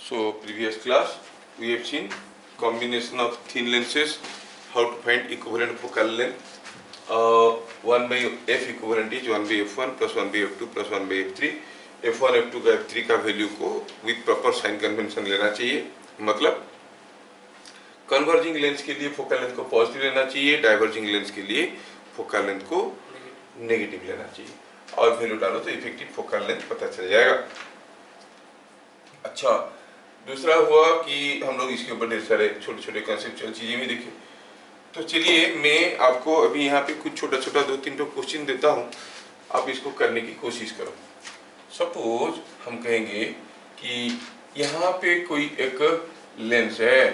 So previous class we have seen combination of thin lenses, how to find equivalent focal length. 1 by f equivalent is 1 by f1 plus 1 by f2 plus 1 by f3. f1 f2 का f3 का value को with proper sign convention लेना चाहिए। मतलब converging lens के लिए focal length को positive लेना चाहिए, डाइवर्जिंग लेंस के लिए फोकल लेंथ को नेगेटिव लेना चाहिए और वैल्यू डालो तो इफेक्टिव फोकल लेंथ पता चल जाएगा। अच्छा, दूसरा हुआ कि हम लोग इसके ऊपर ढेर सारे छोटे छोटे कॉन्सेप्चुअल चीजें भी देखें। तो चलिए मैं आपको अभी यहाँ पे कुछ छोटा छोटा 2-3 क्वेश्चन देता हूँ, आप इसको करने की कोशिश करो। सपोज हम कहेंगे कि यहाँ पे कोई एक लेंस है,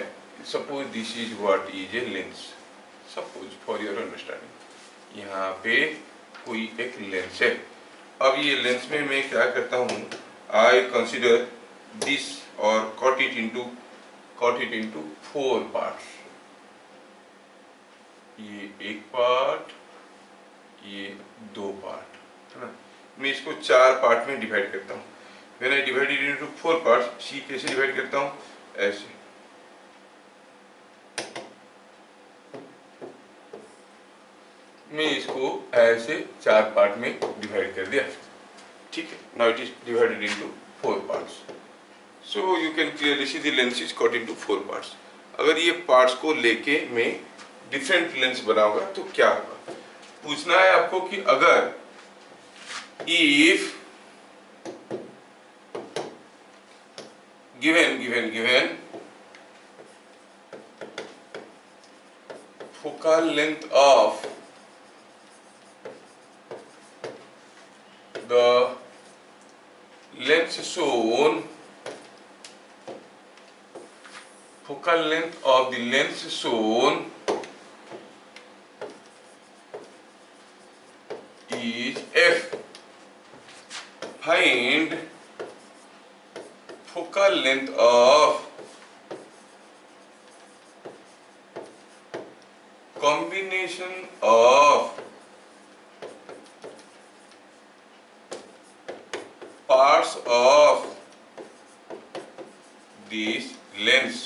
suppose this is what is a lens, suppose for your understanding यहाँ पे कोई एक लेंस है। अब ये लेंस में मैं क्या करता हूँ, आई कंसिडर दिस और cut it into 4 parts। ये एक पार्ट, ये 2 पार्ट, है ना। मैं इसको 4 पार्ट में डिवाइड करता हूँ। When I divide it into 4 parts, सी कैसे डिवाइड करता हूँ, ऐसे। मैं इसको ऐसे 4 पार्ट में डिवाइड कर दिया, ठीक है। Now it is divided into 4 parts. So you can clearly see the lens is cut into 4 parts. अगर ये पार्ट्स को लेके मैं डिफरेंट लेंस बनाऊंगा तो क्या होगा, पूछना है आपको कि अगर if given focal length of the lens shown, focal length of the lens shown is f, find focal length of combination of parts of this lens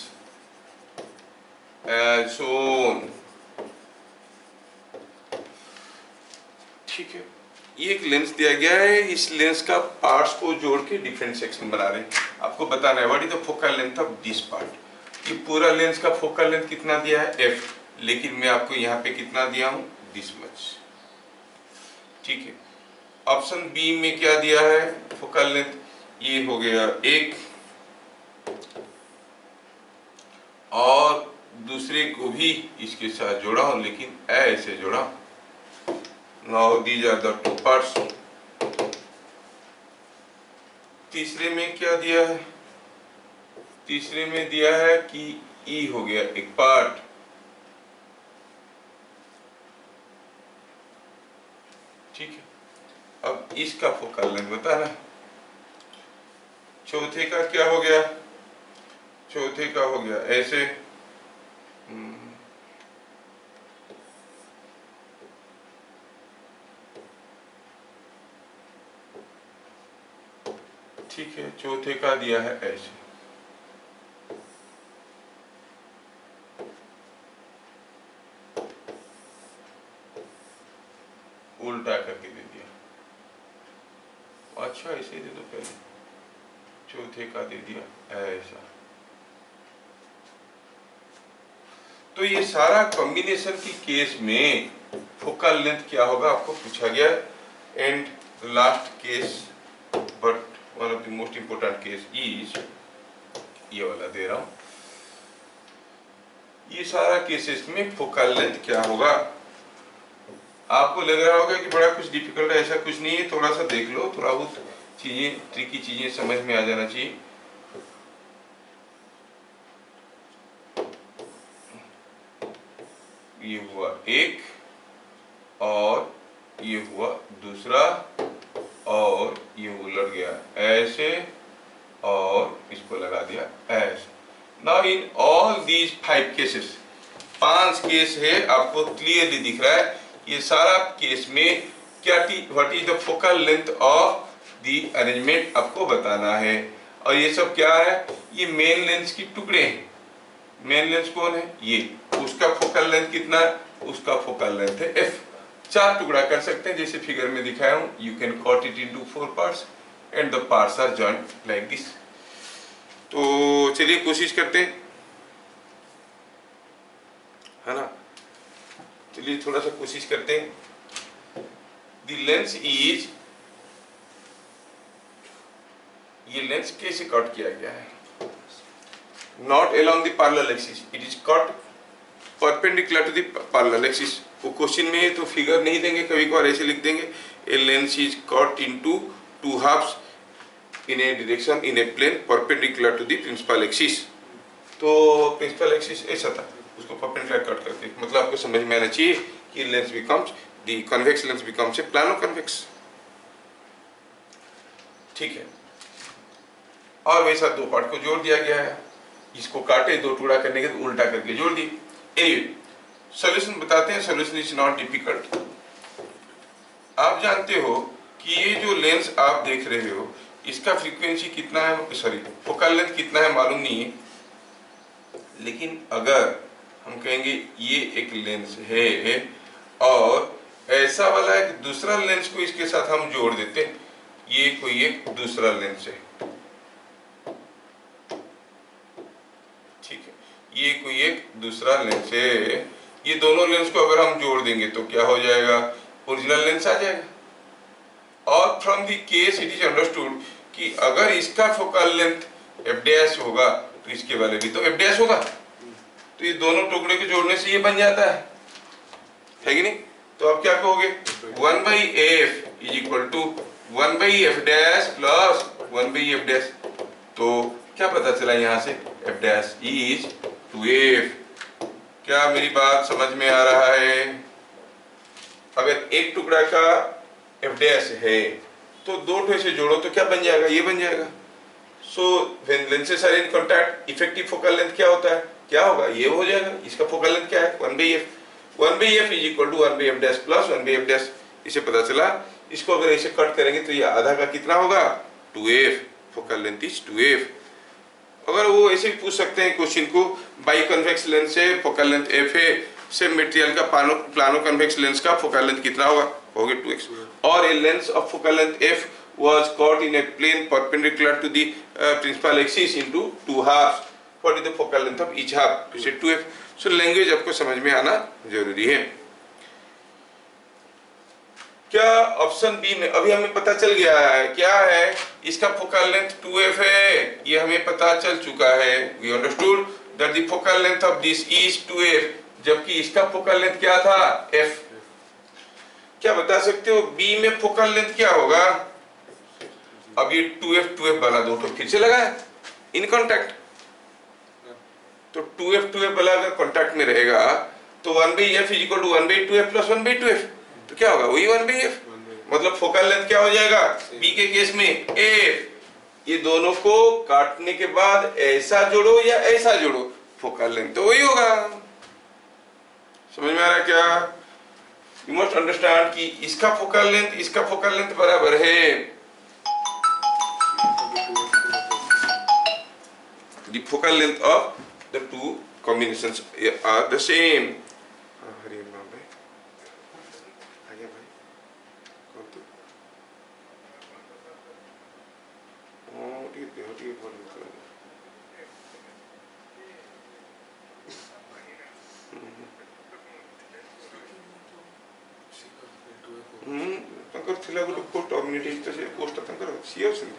as shown। ठीक है, ये एक लेंस दिया गया है, इस लेंस का पार्ट्स को जोड़ के डिफरेंट सेक्शन बना रहे हैं। आपको बताना है what is the focal length of this part. ये पूरा लेंस का फोकल लेंथ कितना दिया है, f, लेकिन मैं आपको यहाँ पे कितना दिया हूँ, दिस मच, ठीक है। ऑप्शन बी में क्या दिया है, फोकल लेंथ ये हो गया 1 और दूसरे को भी इसके साथ जोड़ा हूं, लेकिन ऐसे जोड़ा। Now these are the 2 parts. तीसरे में क्या दिया है, तीसरे में दिया है कि ई हो गया एक पार्ट, ठीक है। अब इसका फोकल लेंथ बताना। चौथे का क्या हो गया, चौथे का हो गया ऐसे, ठीक है। चौथे का दिया है ऐसे, उल्टा करके दे दिया। अच्छा ऐसे दे दो, पहले चौथे का दे दिया ऐसा। तो ये सारा कॉम्बिनेशन की केस में फोकल लेंथ क्या होगा आपको पूछा गया। And last case but one of the most important case is, ये वाला दे रहा हूं, ये सारा केसेस में फोकल लेंथ क्या होगा। आपको लग रहा होगा कि बड़ा कुछ डिफिकल्ट है, ऐसा कुछ नहीं है, थोड़ा सा देख लो, थोड़ा बहुत चीजें, ट्रिकी चीजें समझ में आ जाना चाहिए। ये हुआ एक और ये हुआ दूसरा और ये उलट गया ऐसे और इसको लगा दिया ऐसे। Now in all these 5 cases, 5 case है, आपको क्लियरली दिख रहा है ये सारा केस में क्या, what is the focal length of the arrangement आपको बताना है। और ये सब क्या है, ये मेन लेंस की टुकड़े हैं। मेन लेंस कौन है, ये, उसका फोकल लेंथ कितना है, उसका फोकल लेंथ है f। 4 टुकड़ा कर सकते हैं जैसे फिगर में दिखाया हूं। You can cut it into 4 parts and the parts are joint like this. तो चलिए कोशिश करते हैं, है ना। चलिए थोड़ा सा कोशिश करते हैं। द लेंस इज, ये लेंस कैसे कट किया गया है, not along the parallel axis, it is cut perpendicular to the parallel axis. वो क्वेश्चन में तो फिगर नहीं देंगे, कभी कभार ऐसे लिख देंगे, a lens is cut into 2 halves in a direction in a plane perpendicular to the principal axis। तो प्रिंसिपल एक्सिस ऐसा था, उसको परपेंडिकुलर कट करके, मतलब आपको समझ में आना चाहिए कि lens becomes, the convex lens becomes a plano convex. ठीक है, और वैसा 2 पार्ट को जोड़ दिया गया है। इसको काटे, 2 टुकड़ा करने के तो उल्टा करके जोड़ दी। एनीवे सॉल्यूशन बताते हैं। Solution is not difficult. आप जानते हो कि ये जो लेंस आप देख रहे हो, इसका फ्रीक्वेंसी कितना है, सॉरी फोकल लेंथ कितना है मालूम नहीं है, लेकिन अगर हम कहेंगे ये एक लेंस है और ऐसा वाला एक दूसरा लेंस को इसके साथ हम जोड़ देते हैं, ये कोई एक दूसरा लेंस है, ठीक है, ये कोई एक दूसरा लेंस है। ये दोनों लेंस को अगर हम जोड़ देंगे तो क्या हो जाएगा, ओरिजिनल लेंस आ जाएगा। और from the case it is understood कि अगर इसका फोकल लेंथ एफ डैश होगा तो इसके वाले भी तो एफ डैश होगा। तो ये दोनों टुकड़े को जोड़ने से ये बन जाता है कि नहीं। तो आप क्या कहोगे, 1/f is equal to 1/f dash plus 1/f dash. तो क्या पता चला यहाँ से, f डैश इज 2f। क्या मेरी बात समझ में आ रहा है। अगर एक टुकड़ा का f डैश है तो 2 से जोड़ो तो क्या बन जाएगा, ये बन जाएगा। So when lenses are in contact, effective focal length क्या होता है, क्या होगा, ये हो जाएगा। इसका फोकल लेंथ क्या है, 1/f। 1/f is equal to 1/f dash plus 1/f dash. इसे पता चला। इसको अगर ऐसे कट करेंगे तो ये आधा का कितना होगा, 2f। Focal length is 2f। अगर वो ऐसे भी पूछ सकते हैं क्वेश्चन को, बाई कन्वेक्स लेंस से फोकल लेंथ f है, सेम मटेरियल का प्लानो कन्वेक्स लेंस का फोकल लेंथ कितना होगा, होगा 2x। और a lens of focal length f was cut in a plane perpendicular to the principal axis into 2 halves. What is the focal length of each half? तो 2f। So language आपको समझ में आना जरूरी है। क्या ऑप्शन बी में अभी हमें पता चल गया है, क्या है, इसका फोकल लेंथ 2f है, ये हमें पता चल चुका है। We understood that the focal length of this is 2f, जबकि इसका फोकल लेंथ क्या था, f। क्या बता सकते हो बी में फोकल लेंथ क्या होगा। अब ये 2f वाला 2 तो फिर से लगा है इन कांटेक्ट, तो 2f वाला अगर कांटेक्ट में रहेगा तो 1/f is equal to 1/2f plus 1/2f। तो क्या होगा, वही 1/f। मतलब फोकल लेंथ क्या हो जाएगा बी के केस में f। ये दोनों को काटने के बाद ऐसा जोड़ो या ऐसा जोड़ो, फोकल लेंथ तो वही होगा। समझ में आ रहा है क्या। You must understand कि इसका फोकल लेंथ बराबर है, the focal length of the two combinations are the same। Hari Ram भाई, आ गया भाई, कौन तू? ठीक है बहुत ତାଙ୍କର ଥିଲା ଗୋଟେ କୋର୍ଟ ଟର୍ମିନେଟ୍ ହେଇଛି, ତ ସେ ପୋଷ୍ଟଟା ତାଙ୍କର ସିଏ ଅଛନ୍ତି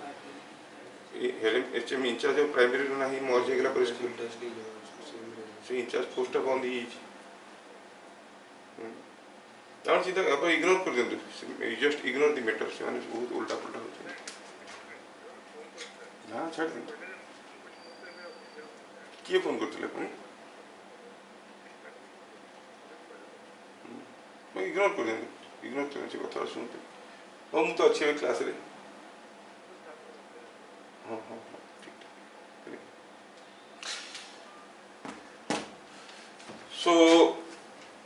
ହେଲେ ଏଚଏମ୍ ଇନଚାର୍ଜ ଅଫ୍ ପ୍ରାଇମେରୀରୁ ନାହିଁ, ମର୍ଜ ହେଇଗଲା ପରେ ସେ ଇନଚାର୍ଜ ପୋଷ୍ଟଟା ବନ୍ଦ ହେଇଯାଇଛି। ଆପଣ ସିଧା ଆପଣ ଇଗ୍ନୋର କରିଦିଅନ୍ତୁ, ଜଷ୍ଟ ଇଗ୍ନୋର ଦି ମ୍ୟାଟର। ସେମାନେ ବହୁତ ଉଲ୍ଟା ପୁଲ୍ଟା ହେଉଛନ୍ତି। ହଁ ଛାଡ଼ି ଦିଅନ୍ତୁ। କିଏ ଫୋନ୍ କରିଥିଲେ ଆପଣ, ଇଗ୍ନୋର କରିଦିଅନ୍ତୁ, ଇଗ୍ନୋର କରିଦିଅନ୍ତୁ ସେ କଥାଟା ଶୁଣନ୍ତୁ। ହଁ ମୁଁ ତ ଅଛି ଏବେ କ୍ଲାସରେ। हाँ हाँ हाँ ठीक ठीक। सो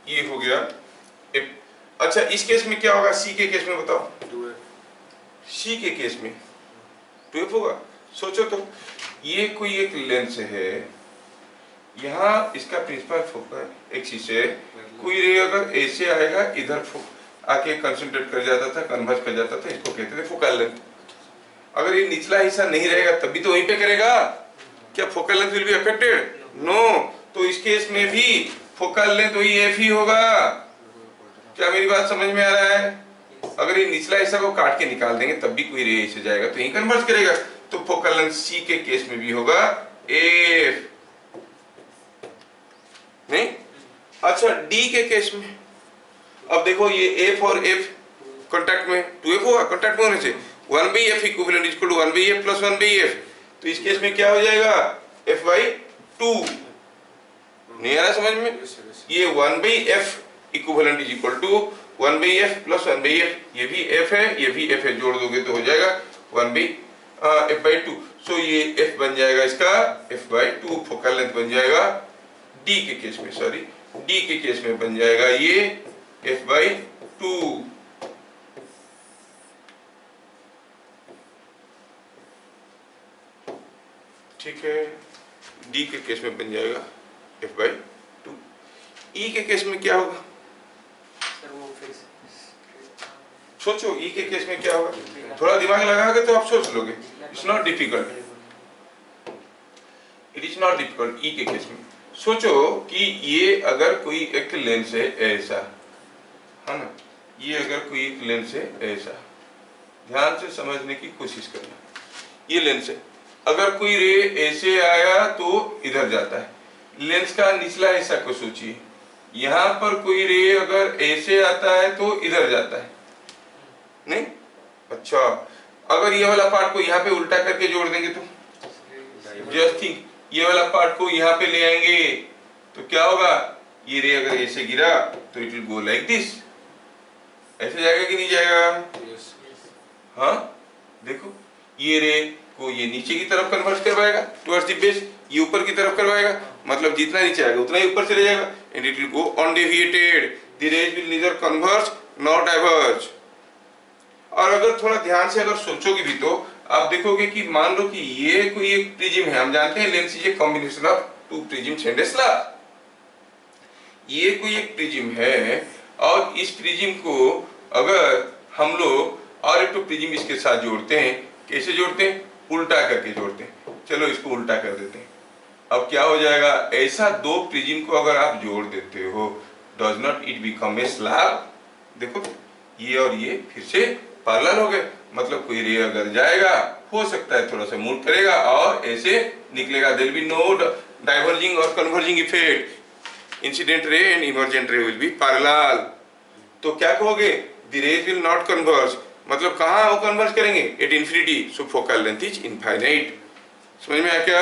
ये हो गया। अच्छा इस केस में क्या होगा, सी के केस में बताओ। सी के केस में 2f होगा। सोचो तो, ये कोई एक लेंस है, यहाँ इसका प्रिंसिपल फोकल एक्सिस है, कोई रे अगर ऐसे आएगा इधर आके कंसंट्रेट कर जाता था, कन्वर्ज कर जाता था, इसको कहते थे फोकल लेंथ। अगर ये निचला हिस्सा नहीं रहेगा तभी तो वहीं पे करेगा, क्या focal length will be affected? No. तो इस केस में भी फोकल लेंथ वही एफ ही होगा। क्या मेरी बात समझ में आ रहा है? अगर ये निचला हिस्सा को काट के निकाल देंगे तब भी कोई रे ऐसे जाएगा तो यही कन्वर्ज करेगा, तो फोकल लेंथ सी के केस में भी होगा एफ। नहीं? अच्छा, डी के केस में अब देखो, ये एफ और एफ कॉन्टैक्ट में, 2f होगा, कॉन्टैक्ट में होने से 1/f equivalent is equal to 1/f plus 1/f। तो इस केस में क्या हो जाएगा? f/2। नहीं आ रहा समझ में? ये 1/f equivalent is equal to 1/f plus 1/f, ये भी f है, ये भी f है, जोड़ दोगे तो हो जाएगा 1/f/2। सो ये f बन जाएगा इसका f/2, फोकल लेंथ बन जाएगा d के केस में, सॉरी d के केस में बन जाएगा ये f/2। ठीक है, डी के केस में बन जाएगा f/2। ई के केस में क्या होगा? सोचो, ई के केस में क्या होगा? थोड़ा दिमाग लगाओगे तो आप सोच लोगे। It's not difficult, it is not difficult. E के केस में सोचो कि ये अगर कोई एक लेंस है ऐसा, है ना, ये अगर कोई एक लेंस है ऐसा, ध्यान से समझने की कोशिश करना। ये लेंस है, अगर कोई रे ऐसे आया तो इधर जाता है, लेंस का निचला हिस्सा को सोचिए, यहाँ पर कोई रे अगर ऐसे आता है तो इधर जाता है, नहीं? अच्छा, अगर ये वाला पार्ट को यहाँ पे उल्टा करके जोड़ देंगे तो जस्ट थिंक, ये वाला पार्ट को यहाँ पे ले आएंगे तो क्या होगा? ये रे अगर ऐसे गिरा तो it will go like this, ऐसे जाएगा कि नहीं जाएगा? हाँ, देखो, ये रे को ये नीचे की तरफ कन्वर्ट करवाएगा टुवर्ड्स द बेस, ये ऊपर की तरफ करवाएगा, मतलब जितना नीचे आएगा उतना ही ऊपर चले जाएगा, and it will go undeviated, the rays will neither converge nor diverge. और अगर थोड़ा ध्यान से अगर सोचोगे भी तो आप देखोगे कि मान लो कि ये कोई एक प्रिज्म है, हम जानते हैं lens is a combination of two prisms and a slab. ये कोई एक प्रिज्म है और इस प्रिज्म को अगर हम लोग और एक तो प्रिज्म इसके साथ जोड़ते हैं, कैसे जोड़ते हैं? उल्टा करके जोड़ते हैं। चलो इसको उल्टा कर देते हैं। अब क्या हो जाएगा? ऐसा दो प्रिज्म को अगर आप जोड़ देते हो, does not it become a slab? देखो, ये और ये फिर से पैरेलल हो गए, मतलब कोई रे अगर जाएगा, हो सकता है थोड़ा सा मूव करेगा और ऐसे निकलेगा, there will be no diverging और converging effect, incident ray and emergent ray will be parallel. तो क्या कहोगे? The rays will not converge, मतलब कहाँ वो कन्वर्ज करेंगे? At infinity, so focal length is infinite. समझ में आ गया?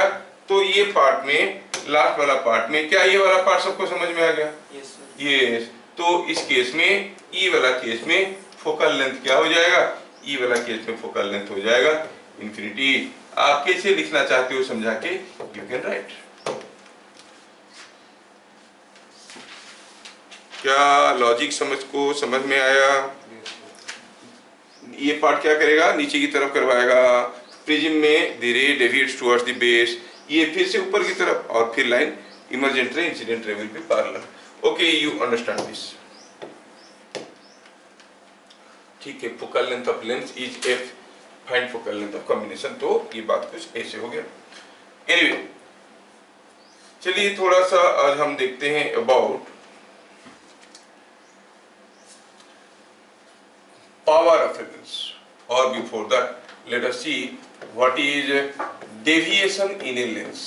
तो ये पार्ट में, लास्ट वाला पार्ट में, क्या ये वाला पार्ट सबको समझ में आ गया? यस। तो इस केस में, ई वाला केस में फोकल लेंथ क्या हो जाएगा? ई वाला केस में फोकल लेंथ हो जाएगा इंफिनिटी। आप कैसे लिखना चाहते हो समझा के यू कैन राइट। क्या लॉजिक समझ में आया? ये पार्ट क्या करेगा? नीचे की तरफ करवाएगा, प्रिज्म में द रे डेविएट्स टुवर्ड्स द बेस, ये फिर से ऊपर की तरफ, और फिर line emergent ray incident ray will be parallel. Okay, you understand this? ठीक है, focal length of lens is F, find focal length of combination. तो ये बात कुछ ऐसे हो गया। एनीवे, चलिए थोड़ा सा आज हम देखते हैं about power of a lens, or before that let us see what is deviation in a lens.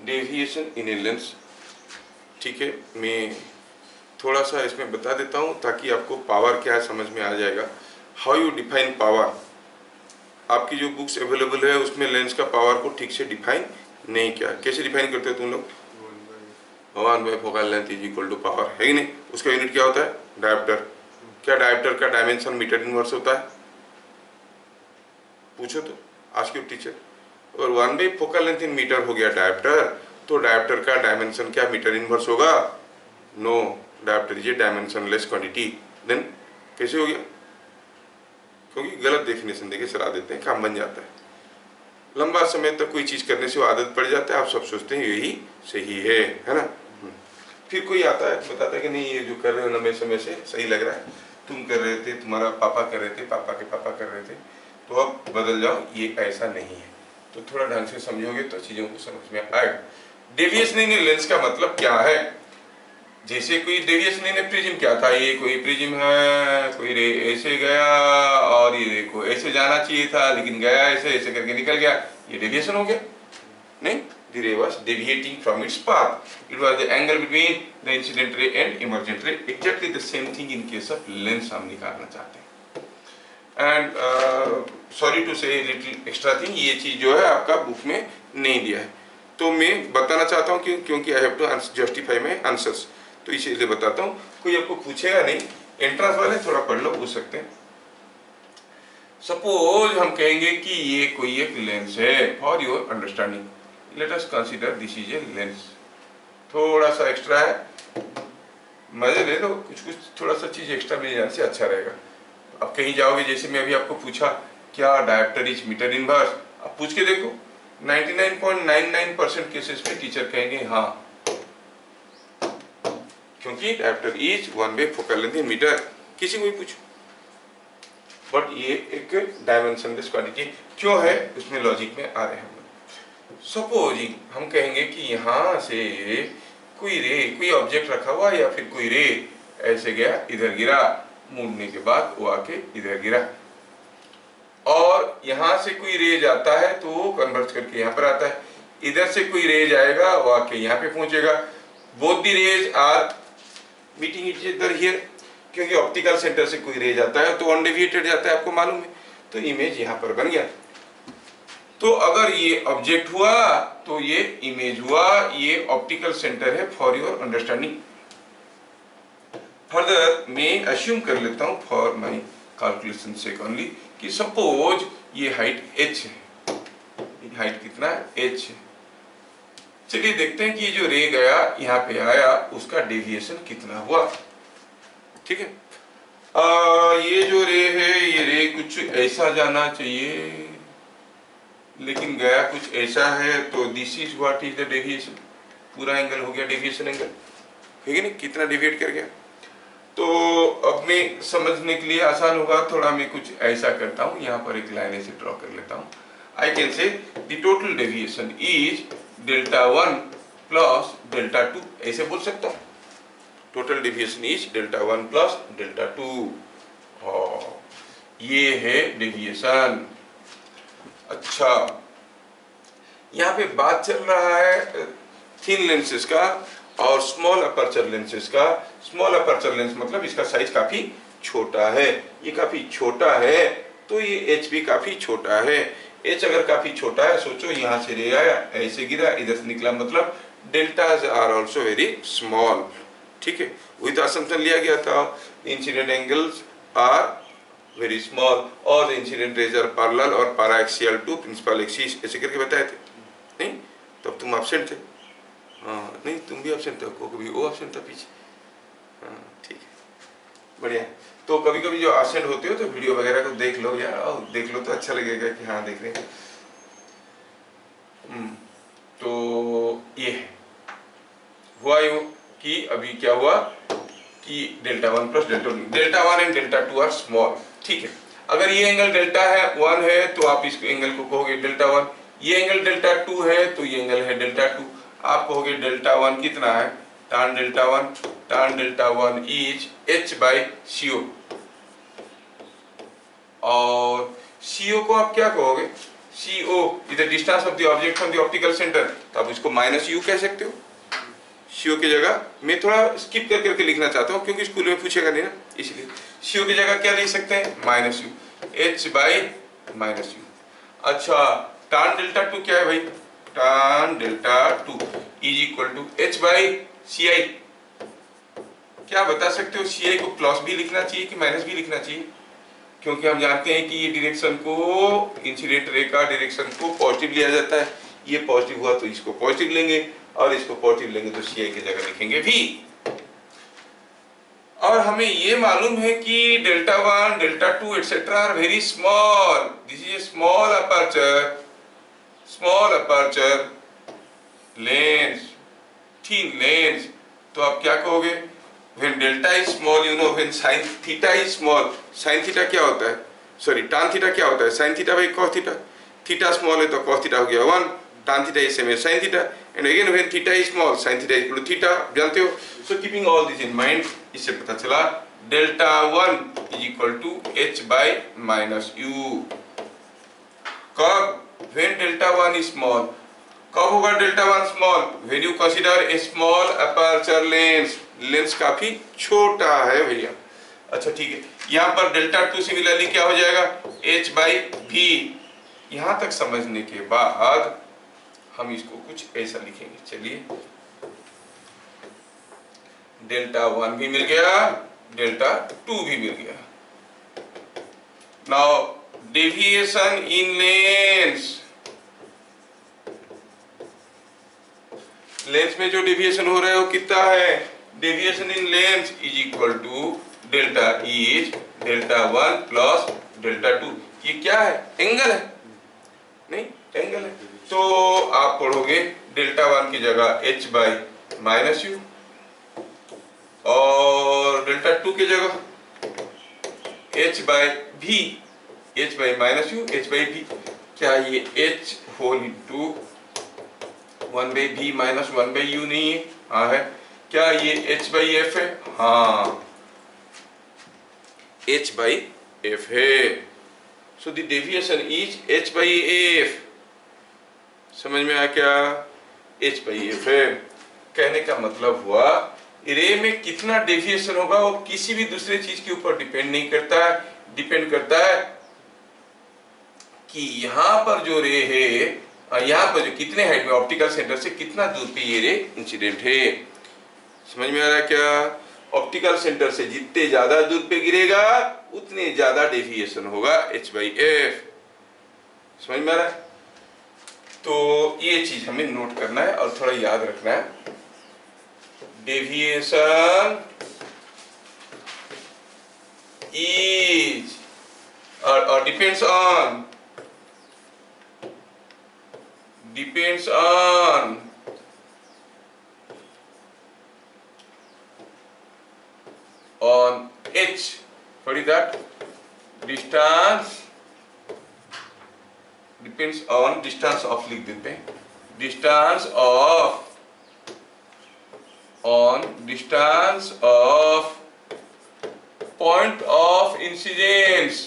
Deviation in a lens, ठीक है, मैं थोड़ा सा इसमें बता देता हूँ ताकि आपको पावर क्या समझ में आ जाएगा। How you define power? आपकी जो बुक्स अवेलेबल है उसमें लेंस का पावर को ठीक से डिफाइन नहीं किया। कैसे डिफाइन करते हो तुम लोग? 1/4 focal length is equal to power, है कि नहीं? उसका यूनिट क्या होता है? डायोप्टर। क्या डायोप्टर का डायमेंशन मीटर इनवर्स होता है? पूछो तो, आस्क योर टीचर। और 1/4 फोकल लेंथ इन मीटर हो गया डायोप्टर, तो डायोप्टर का डायमेंशन क्या मीटर इनवर्स होगा? No, dioptre is a dimensionless quantity. Then कैसे हो गया? क्योंकि गलत डेफिनेशन देके सलाह देते हैं, काम बन जाता है। लंबा समय तक कोई चीज़ करने से वो आदत पड़ जाता है, आप सब सोचते हैं यही सही है ना। फिर कोई आता है बताता है कि नहीं ये जो कर रहे हो लंबे समय से सही लग रहा है, तुम कर रहे थे, तुम्हारा पापा कर रहे थे, पापा के पापा कर रहे थे, तो अब बदल जाओ, ये ऐसा नहीं है। तो थोड़ा ढंग से समझोगे तो चीज़ों को समझ में आएगा। डेविएशन इन लेंस का मतलब क्या है? जैसे कोई डेविएशन इन प्रिज्म क्या था, ये कोई प्रिज्म है, कोई रे ऐसे गया और ये देखो ऐसे जाना चाहिए था लेकिन गया ऐसे, ऐसे करके निकल गया, ये डेविएशन हो गया? नहीं, the ray was deviating from its path. It was the angle between the incident ray and emergent ray. Exactly the same thing in case of lens हम निकालना चाहते हैं। And sorry to say little extra thing, ये चीज जो है आपका book में नहीं दिया है, तो मैं बताना चाहता हूँ क्योंकि I have to justify my answers, तो इसीलिए बताता हूँ। कोई आपको पूछेगा नहीं, एंट्रेंस वाले थोड़ा पढ़ लो, पूछ सकते हैं। सपोज हम कहेंगे कि ये कोई एक लेंस है, for your understanding let us consider this is a lens। थोड़ा सा एक्स्ट्रा है, मजे ले लो, कुछ कुछ थोड़ा सा चीज एक्स्ट्रा मिल जाने से अच्छा रहेगा। अब कहीं जाओगे, जैसे मैं अभी आपको पूछा क्या डायोप्टर इज मीटर इनवर्स, आप पूछ के देखो 99.99% केसेस में टीचर कहेंगे हाँ, क्योंकि dioptre is one way focal length in metre, किसी को भी पूछो। बट ये एक डायमेंशनलेस क्वांटिटी क्यों है, उसमें लॉजिक में आ रहे हैं। सपोजिंग हम कहेंगे कि यहाँ से कोई ऑब्जेक्ट रखा हुआ या फिर कोई रे ऐसे गया, इधर गिरा, मुड़ने के बाद वो आके इधर गिरा, और यहाँ से कोई रे जाता है तो वो कन्वर्ज करके यहाँ पर आता है, इधर से कोई रे जाएगा वो आके यहाँ पे पहुंचेगा। Both the rays are meeting each other here, क्योंकि ऑप्टिकल सेंटर से कोई रे जाता है तो अनडेविएटेड जाता है, आपको मालूम है, तो इमेज यहाँ पर बन गया। तो अगर ये ऑब्जेक्ट हुआ तो ये इमेज हुआ, ये ऑप्टिकल सेंटर है फॉर योर अंडरस्टैंडिंग। फर्दर मैं अज्यूम कर लेता हूं for my calculation sake only कि सपोज ये हाइट h है, हाइट कितना है, h है। चलिए देखते हैं कि ये जो रे गया यहाँ पे आया उसका डेविएशन कितना हुआ। ठीक है, ये जो रे है, ये रे कुछ ऐसा जाना चाहिए लेकिन गया कुछ ऐसा है, तो this is what is the deviation. पूरा एंगल हो गया डेविएशन एंगल, है नहीं, कितना डेविएट कर गया। तो अब मैं समझने के लिए आसान होगा, थोड़ा मैं कुछ ऐसा करता हूँ, यहाँ पर एक लाइन ऐसे ड्रॉ कर लेता हूँ। I can say the total deviation is Δ1 plus Δ2, ऐसे बोल सकता हूँ। टोटल डेविएशन इज Δ1 प्लस Δ2, ये है डेविएशन। अच्छा, यहाँ पे बात चल रहा है थिन लेंसेज का और स्मॉल अपर्चर लेंसेज का। स्मॉल अपर्चर लेंस मतलब इसका साइज काफी छोटा है, ये काफी छोटा है, तो ये एच भी काफी छोटा है। एच अगर काफी छोटा है, सोचो यहाँ से रे आया, ऐसे गिरा, इधर से निकला, मतलब deltas are also very small. ठीक है, वही तो असम्पशन लिया गया था, incident angles are very small और इंसिडेंट रेज आर पैरेलल और पैराएक्सियल टू प्रिंसिपल एक्सिस, ऐसे करके बताए थे। नहीं, तब तुम एब्सेंट थे। हाँ, नहीं तुम भी एब्सेंट थे, कभी वो एब्सेंट था पीछे। हाँ ठीक है, बढ़िया। तो कभी कभी जो एब्सेंट होते हो तो वीडियो वगैरह को देख लो यार, और देख लो तो अच्छा लगेगा कि हाँ देख रहे हैं। तो ये है हुआ यूं कि अभी क्या हुआ कि Δ1 प्लस Δ2, Δ1 एंड Δ2 आर स्मॉल। ठीक है, अगर ये एंगल डेल्टा है 1 है तो आप इस एंगल को कहोगे Δ1, ये एंगल Δ2 है तो ये एंगल है Δ2, आप कहोगे Δ1 कितना है, tan Δ1 is h by CO, और CO को आप क्या कहोगे, CO is the distance of the object from the optical centre, तो आप इसको माइनस U कह सकते हो। CO की जगह मैं थोड़ा स्किप कर करके लिखना चाहता हूँ क्योंकि स्कूल में पूछेगा नहीं ना, इसलिए CO की जगह क्या लिख सकते हैं, minus U, h by minus U। अच्छा, tan Δ2 क्या है भाई, tan Δ2 is equal to h by CI। क्या बता सकते हो, CI को प्लस भी लिखना चाहिए कि माइनस भी लिखना चाहिए, क्योंकि हम जानते हैं कि ये डायरेक्शन को, इंसिडेंट रे का डायरेक्शन को पॉजिटिव लिया जाता है। ये पॉजिटिव हुआ तो इसको पॉजिटिव लेंगे और इसको पॉजिटिव लेंगे तो CI की जगह लिखेंगे V। और हमें ये मालूम है कि delta 1, delta 2 etcetera are very small, this is a small aperture lens, thin lens. तो आप क्या कहोगे, when delta is small, you know, when sin theta is small, sin theta क्या होता है, सॉरी tan theta क्या होता है, sin theta by cos theta, theta small है तो cos theta हो गया 1, tan theta is same as sin theta, and again when theta is small, sin theta is equal to theta, जानते हो। So keeping all this in mind, इससे पता चला delta 1 is equal to h by minus u। कब, when delta 1 is small, कब होगा delta 1 small, when you consider a small aperture lens, lens काफी छोटा है भैया। अच्छा ठीक है, यहाँ पर डेल्टा 2 सिमिलरली क्या हो जाएगा, h बाई भी। यहाँ तक समझने के बाद हम इसको कुछ ऐसा लिखेंगे, चलिए डेल्टा 1 भी मिल गया, डेल्टा 2 भी मिल गया। Now deviation in lens, lens में जो डेविएशन हो रहा है वो कितना है, deviation in lens is equal to delta is delta 1 plus delta 2। ये क्या है, एंगल है, नहीं एंगल है। तो आप पढ़ोगे डेल्टा 1 की जगह h बाई माइनस यू और डेल्टा 2 की जगह h बाई भी, h by minus you, h by भी। क्या ये h होल इंटू 1 बाई भी माइनस 1 बाई यू नहीं है, हाँ है। क्या ये h बाई एफ है, हाँ h बाई एफ है। So the deviation is h by F. समझ में आया क्या, h बाई एफ है। कहने का मतलब हुआ रे में कितना डेविएशन होगा वो किसी भी दूसरे चीज के ऊपर डिपेंड नहीं करता है, डिपेंड करता है कि यहाँ पर जो रे है, यहाँ पर जो कितने हाइट में ऑप्टिकल सेंटर से कितना दूर पे ये रे इंसिडेंट है। समझ में आ रहा है क्या, ऑप्टिकल सेंटर से जितने ज्यादा दूर पे गिरेगा उतने ज्यादा डेविएशन होगा h बाई एफ। समझ में आ रहा है। तो ये चीज हमें नोट करना है और थोड़ा याद रखना है, डेविएशन इज और depends on h, what is that, distance, depends on distance of, लिख देते हैं, distance of point of incidence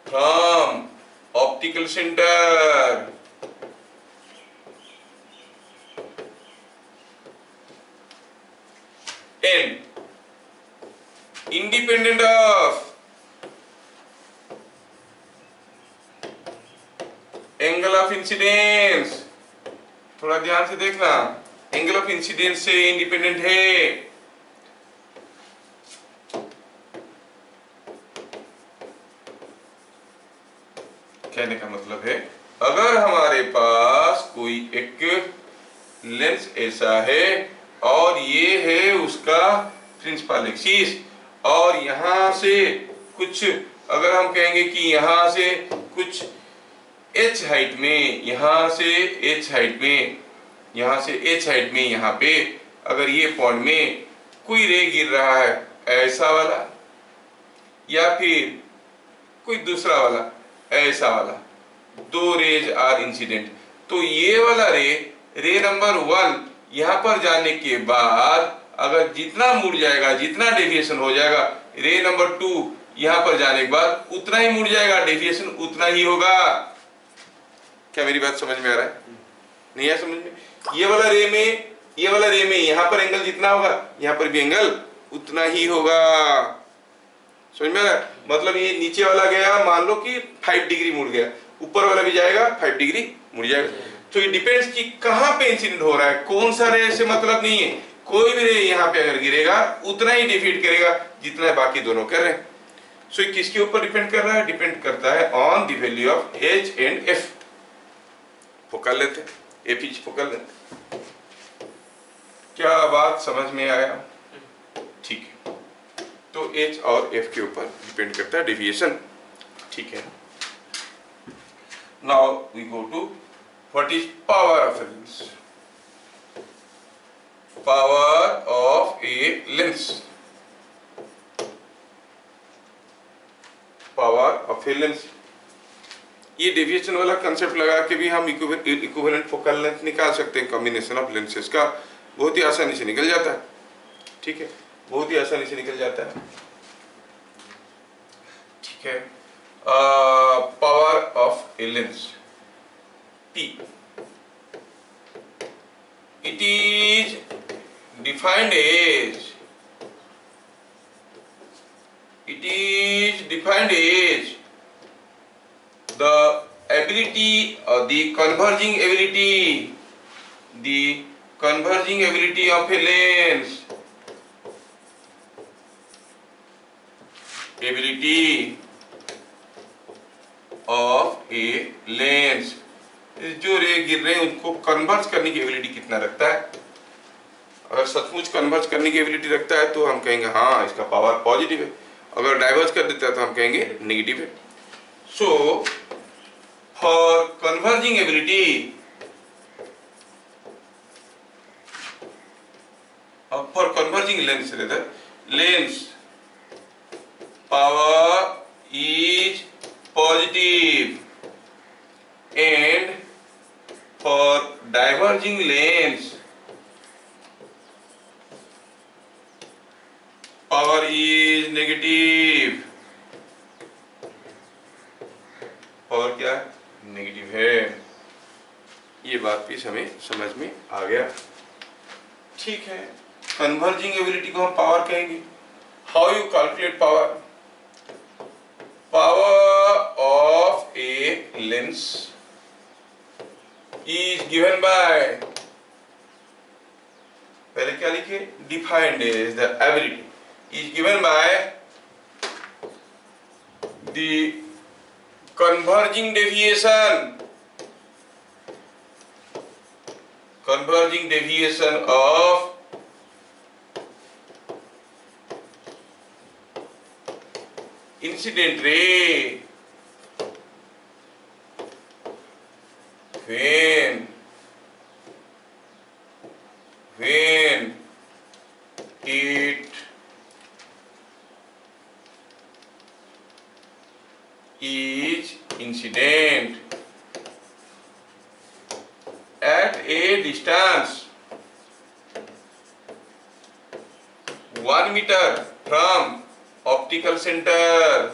from optical center and independent of angle of incidence. थोड़ा ध्यान से देखना, एंगल ऑफ इंसिडेंस से इंडिपेंडेंट है। कहने का मतलब है अगर हमारे पास कोई एक लेंस ऐसा है और ये है उसका प्रिंसिपल एक्सिस और यहाँ से कुछ, अगर हम कहेंगे कि यहाँ से कुछ h हाइट में, यहाँ से h हाइट में, यहाँ से h हाइट में, यहाँ पे अगर ये पॉइंट में कोई रे गिर रहा है ऐसा वाला या फिर कोई दूसरा वाला ऐसा वाला, दो रेज आर इंसिडेंट, तो ये वाला रे नंबर 1 यहाँ पर जाने के बाद अगर जितना मुड़ जाएगा, जितना डेविएशन हो जाएगा, रे नंबर 2 यहाँ पर जाने के बाद उतना ही मुड़ जाएगा, डेविएशन उतना ही होगा। क्या मेरी बात समझ में आ रहा है, नहीं है समझ में। ये वाला रे में यहाँ पर एंगल जितना होगा यहाँ पर भी एंगल उतना ही होगा। समझ में आ रहा है, मतलब ये नीचे वाला गया मान लो कि 5 डिग्री मुड़ गया, ऊपर वाला भी जाएगा 5 डिग्री मुड़ जाएगा। तो ये डिपेंड्स कि कहाँ पे इंसिडेंट हो रहा है, कौन सा रे से मतलब नहीं है, कोई भी रे यहाँ पे अगर गिरेगा उतना ही डिफीट करेगा जितना बाकी दोनों कर रहे हैं। सो ये किसके ऊपर डिपेंड कर रहा है, डिपेंड करता है on the value of h and f। वो कर लेते हैं एफ इज फोकल लेंथ। क्या बात समझ में आया? ठीक है, तो एच और एफ के ऊपर डिपेंड करता है डेविएशन। ठीक है, now we go to what is power of a lens. Power of a lens, power of a lens, ये डेविएशन वाला कंसेप्ट लगा के भी हम इक्विवेलेंट फोकल लेंथ निकाल सकते हैं। कॉम्बिनेशन ऑफ लेंसेज का बहुत ही आसानी से निकल जाता है। ठीक है, बहुत ही आसानी से निकल जाता है। ठीक है, power of a lens P, it is defined as, it is defined as the ability or the converging ability of a lens, ability of a lens, जो रे गिर रहे हैं उनको कन्वर्ज करने की एबिलिटी कितना रखता है। अगर सचमुच कन्वर्ज करने की एबिलिटी रखता है तो हम कहेंगे हाँ इसका पावर पॉजिटिव है, अगर डाइवर्ज कर देता है तो हम कहेंगे नेगेटिव है। So for converging ability, for converging lens rather lens power is positive and for diverging lens power is negative, power क्या है? नेगेटिव है। ये बात भी हमें समझ में आ गया। ठीक है, कन्वर्जिंग एबिलिटी को हम पावर कहेंगे। How you calculate power? Power of a lens is given by, पहले क्या लिखे? defined as the ability is given by the converging deviation of incident ray when it is incident at a distance 1 meter from optical center,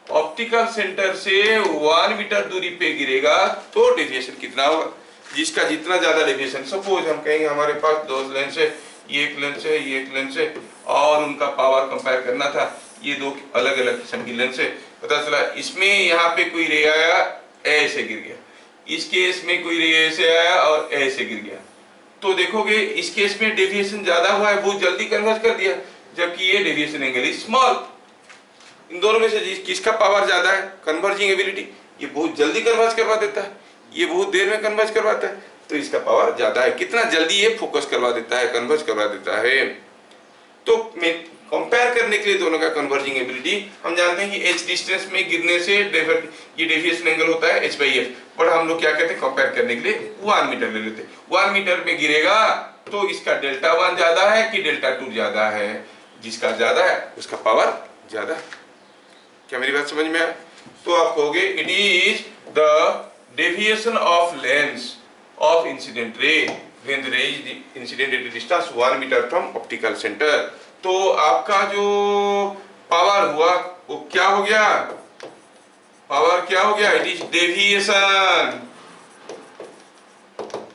optical centre से 1 metre दूरी पे गिरेगा तो deviation कितना होगा? जिसका जितना ज्यादा डेविएशन, सपोज हम कहेंगे हमारे पास दो लेंस है, ये एक लेंस है, ये एक लेंस है, और उनका पावर कंपेयर करना था। ये दो अलग अलग किस्म की लेंस है। पता चला इसमें यहाँ पे कोई रे आया, ऐसे गिर गया, इस केस में कोई रे ऐसे आया और ऐसे गिर गया, तो देखोगे इस केस में डेविएशन ज्यादा हुआ है, बहुत जल्दी कन्वर्ज कर दिया, जबकि ये डेविएशन एंगल इज स्मॉल। इन दोनों में से किसका पावर ज्यादा है? कन्वर्जिंग एबिलिटी, ये बहुत जल्दी कन्वर्ज करवा देता है, ये बहुत देर में कन्वर्ज करवाता है, तो इसका पावर ज्यादा है। कितना जल्दी ये फोकस करवा देता है, कन्वर्ज करवा देता है। तो कंपेयर करने के लिए दोनों का कन्वर्जिंग एबिलिटी हम जानते हैं कि h डिस्टेंस में गिरने से ये डेविएशन एंगल होता है h/f, बट हम लोग क्या कहते हैं कंपेयर करने के लिए 1 मीटर ले लेते हैं। 1 मीटर में गिरेगा तो इसका Δ1 ज्यादा है कि Δ2 ज्यादा है? जिसका ज्यादा है उसका पावर ज्यादा है। क्या मेरी बात समझ में आया? तो आप कहोगे it is the deviation of lens of incident ray when the ray is incident at a distance 1 metre from optical centre. तो आपका जो पावर हुआ वो क्या हो गया? पावर क्या हो गया? It is deviation.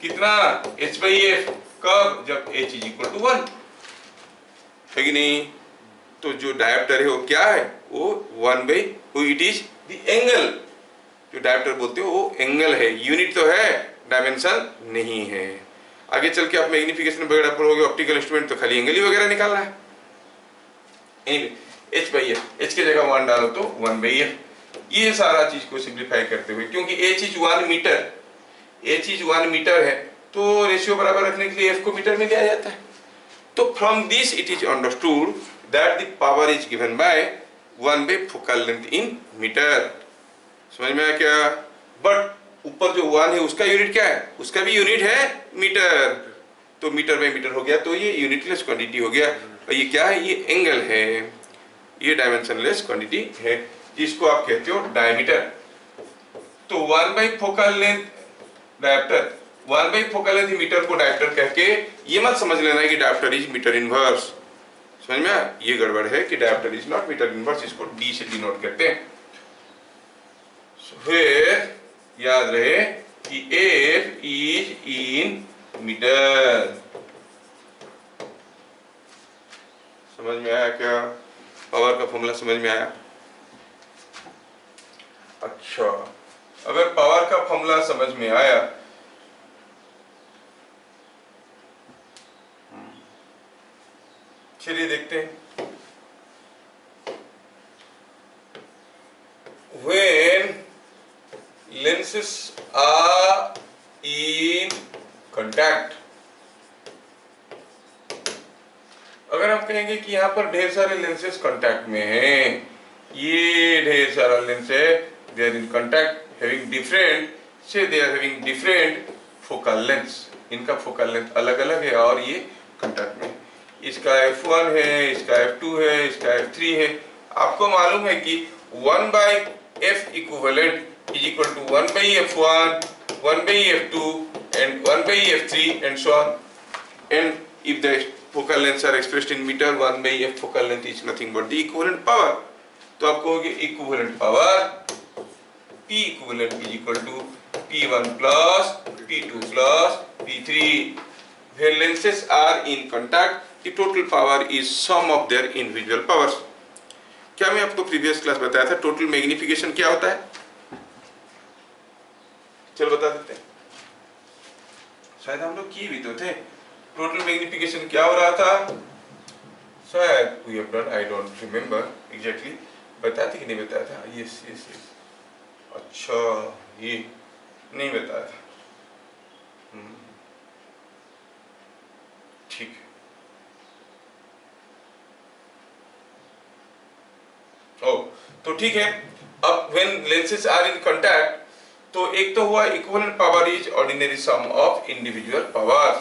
कितना? h/f। कब? जब h इज इक्वल टू 1 है कि नहीं? तो जो डायोप्टर है वो क्या है? वो 1/, इट इज द एंगल। जो डायोप्टर बोलते हो वो एंगल है, यूनिट तो है, डायमेंशन नहीं है। आगे चल के आप मैग्निफिकेशन वगैरह पढ़ोगे ऑप्टिकल इंस्ट्रूमेंट, तो खाली एंगल ही वगैरह निकालना है। h/f, h की जगह 1 डालो तो 1/f। ये सारा चीज को सिंप्लीफाई करते हुए, क्योंकि H is 1 metre, H is 1 metre है, तो रेशियो बराबर रखने के लिए एफ को मीटर में लिया जाता है। तो from this it is understood that the power is given by 1 by focal length in metre. समझ में आया क्या? बट ऊपर जो 1 है उसका यूनिट क्या है? उसका भी यूनिट है मीटर, तो मीटर बाय मीटर हो गया, तो ये यूनिटलेस क्वांटिटी हो गया। और ये क्या है? ये एंगल है, ये डायमेंशनलेस क्वांटिटी है, जिसको आप कहते हो डायमीटर। तो 1 by focal length dioptre, 1 by focal length metre को डायप्टर कह के ये मत समझ लेना है कि डायप्टर इज मीटर इनवर्स। समझ में आया? ये गड़बड़ है कि dioptre is not metre inverse, इसको डी से डिनोट करते हैं। फिर याद रहे कि एफ इज इन मीटर। समझ में आया क्या? पावर का फॉर्मूला समझ में आया? अच्छा, अगर पावर का फॉर्मूला समझ में आया चलिए देखते हैं। When lenses are in contact, अगर हम कहेंगे कि यहाँ पर ढेर सारे लेंसेज कांटेक्ट में हैं, ये ढेर सारा लेंस है, they are in contact having different, say they are having different focal length, इनका फोकल लेंथ अलग अलग है और ये कांटेक्ट में, इसका f1 है, इसका f2 है, इसका f3 है। आपको मालूम है कि 1 by f equivalent is equal to 1 by f1, 1 by f2 and 1 by f3 and so on, and if the focal lengths are expressed in meter, 1 by f focal length is nothing but the equivalent power। तो आप कहोगे equivalent power P equivalent is equal to P1 plus P2 plus P3। When lenses are in contact, the total power is sum of their individual powers। क्या मैं आपको previous class बताया था total magnification क्या होता है? चलो बता देते हैं, शायद हम लोग की भी तो थे। टोटल मैग्निफिकेशन क्या हो रहा था? शायद we have done, I don't remember exactly. बताया था कि नहीं बताया था? यस यस यस, अच्छा ये नहीं बताया था, ठीक है। ओ तो ठीक है। अब when lenses are in contact, तो एक तो हुआ equivalent power is ordinary sum of individual power,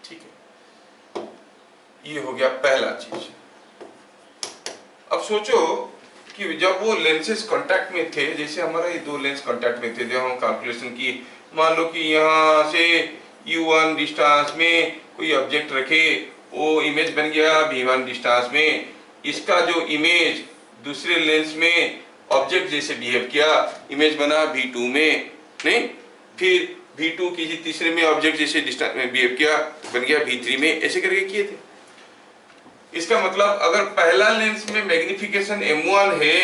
ठीक है, ये हो गया पहला चीज। अब सोचो कि जब वो लेंसेज कांटेक्ट में थे, जैसे हमारा ये दो लेंस कांटेक्ट में थे, जब हम कैलकुलेशन की, मान लो कि यहाँ से u1 डिस्टेंस में कोई ऑब्जेक्ट रखे, वो इमेज बन गया v1 डिस्टेंस में, इसका जो इमेज दूसरे लेंस में ऑब्जेक्ट जैसे बिहेव किया, इमेज बना v2 में, नहीं, फिर v2 किसी तीसरे में ऑब्जेक्ट जैसे डिस्टेंस में बिहेव किया तो बन गया v3 में, ऐसे करके किए थे। इसका मतलब अगर पहला लेंस में मैग्निफिकेशन m1 है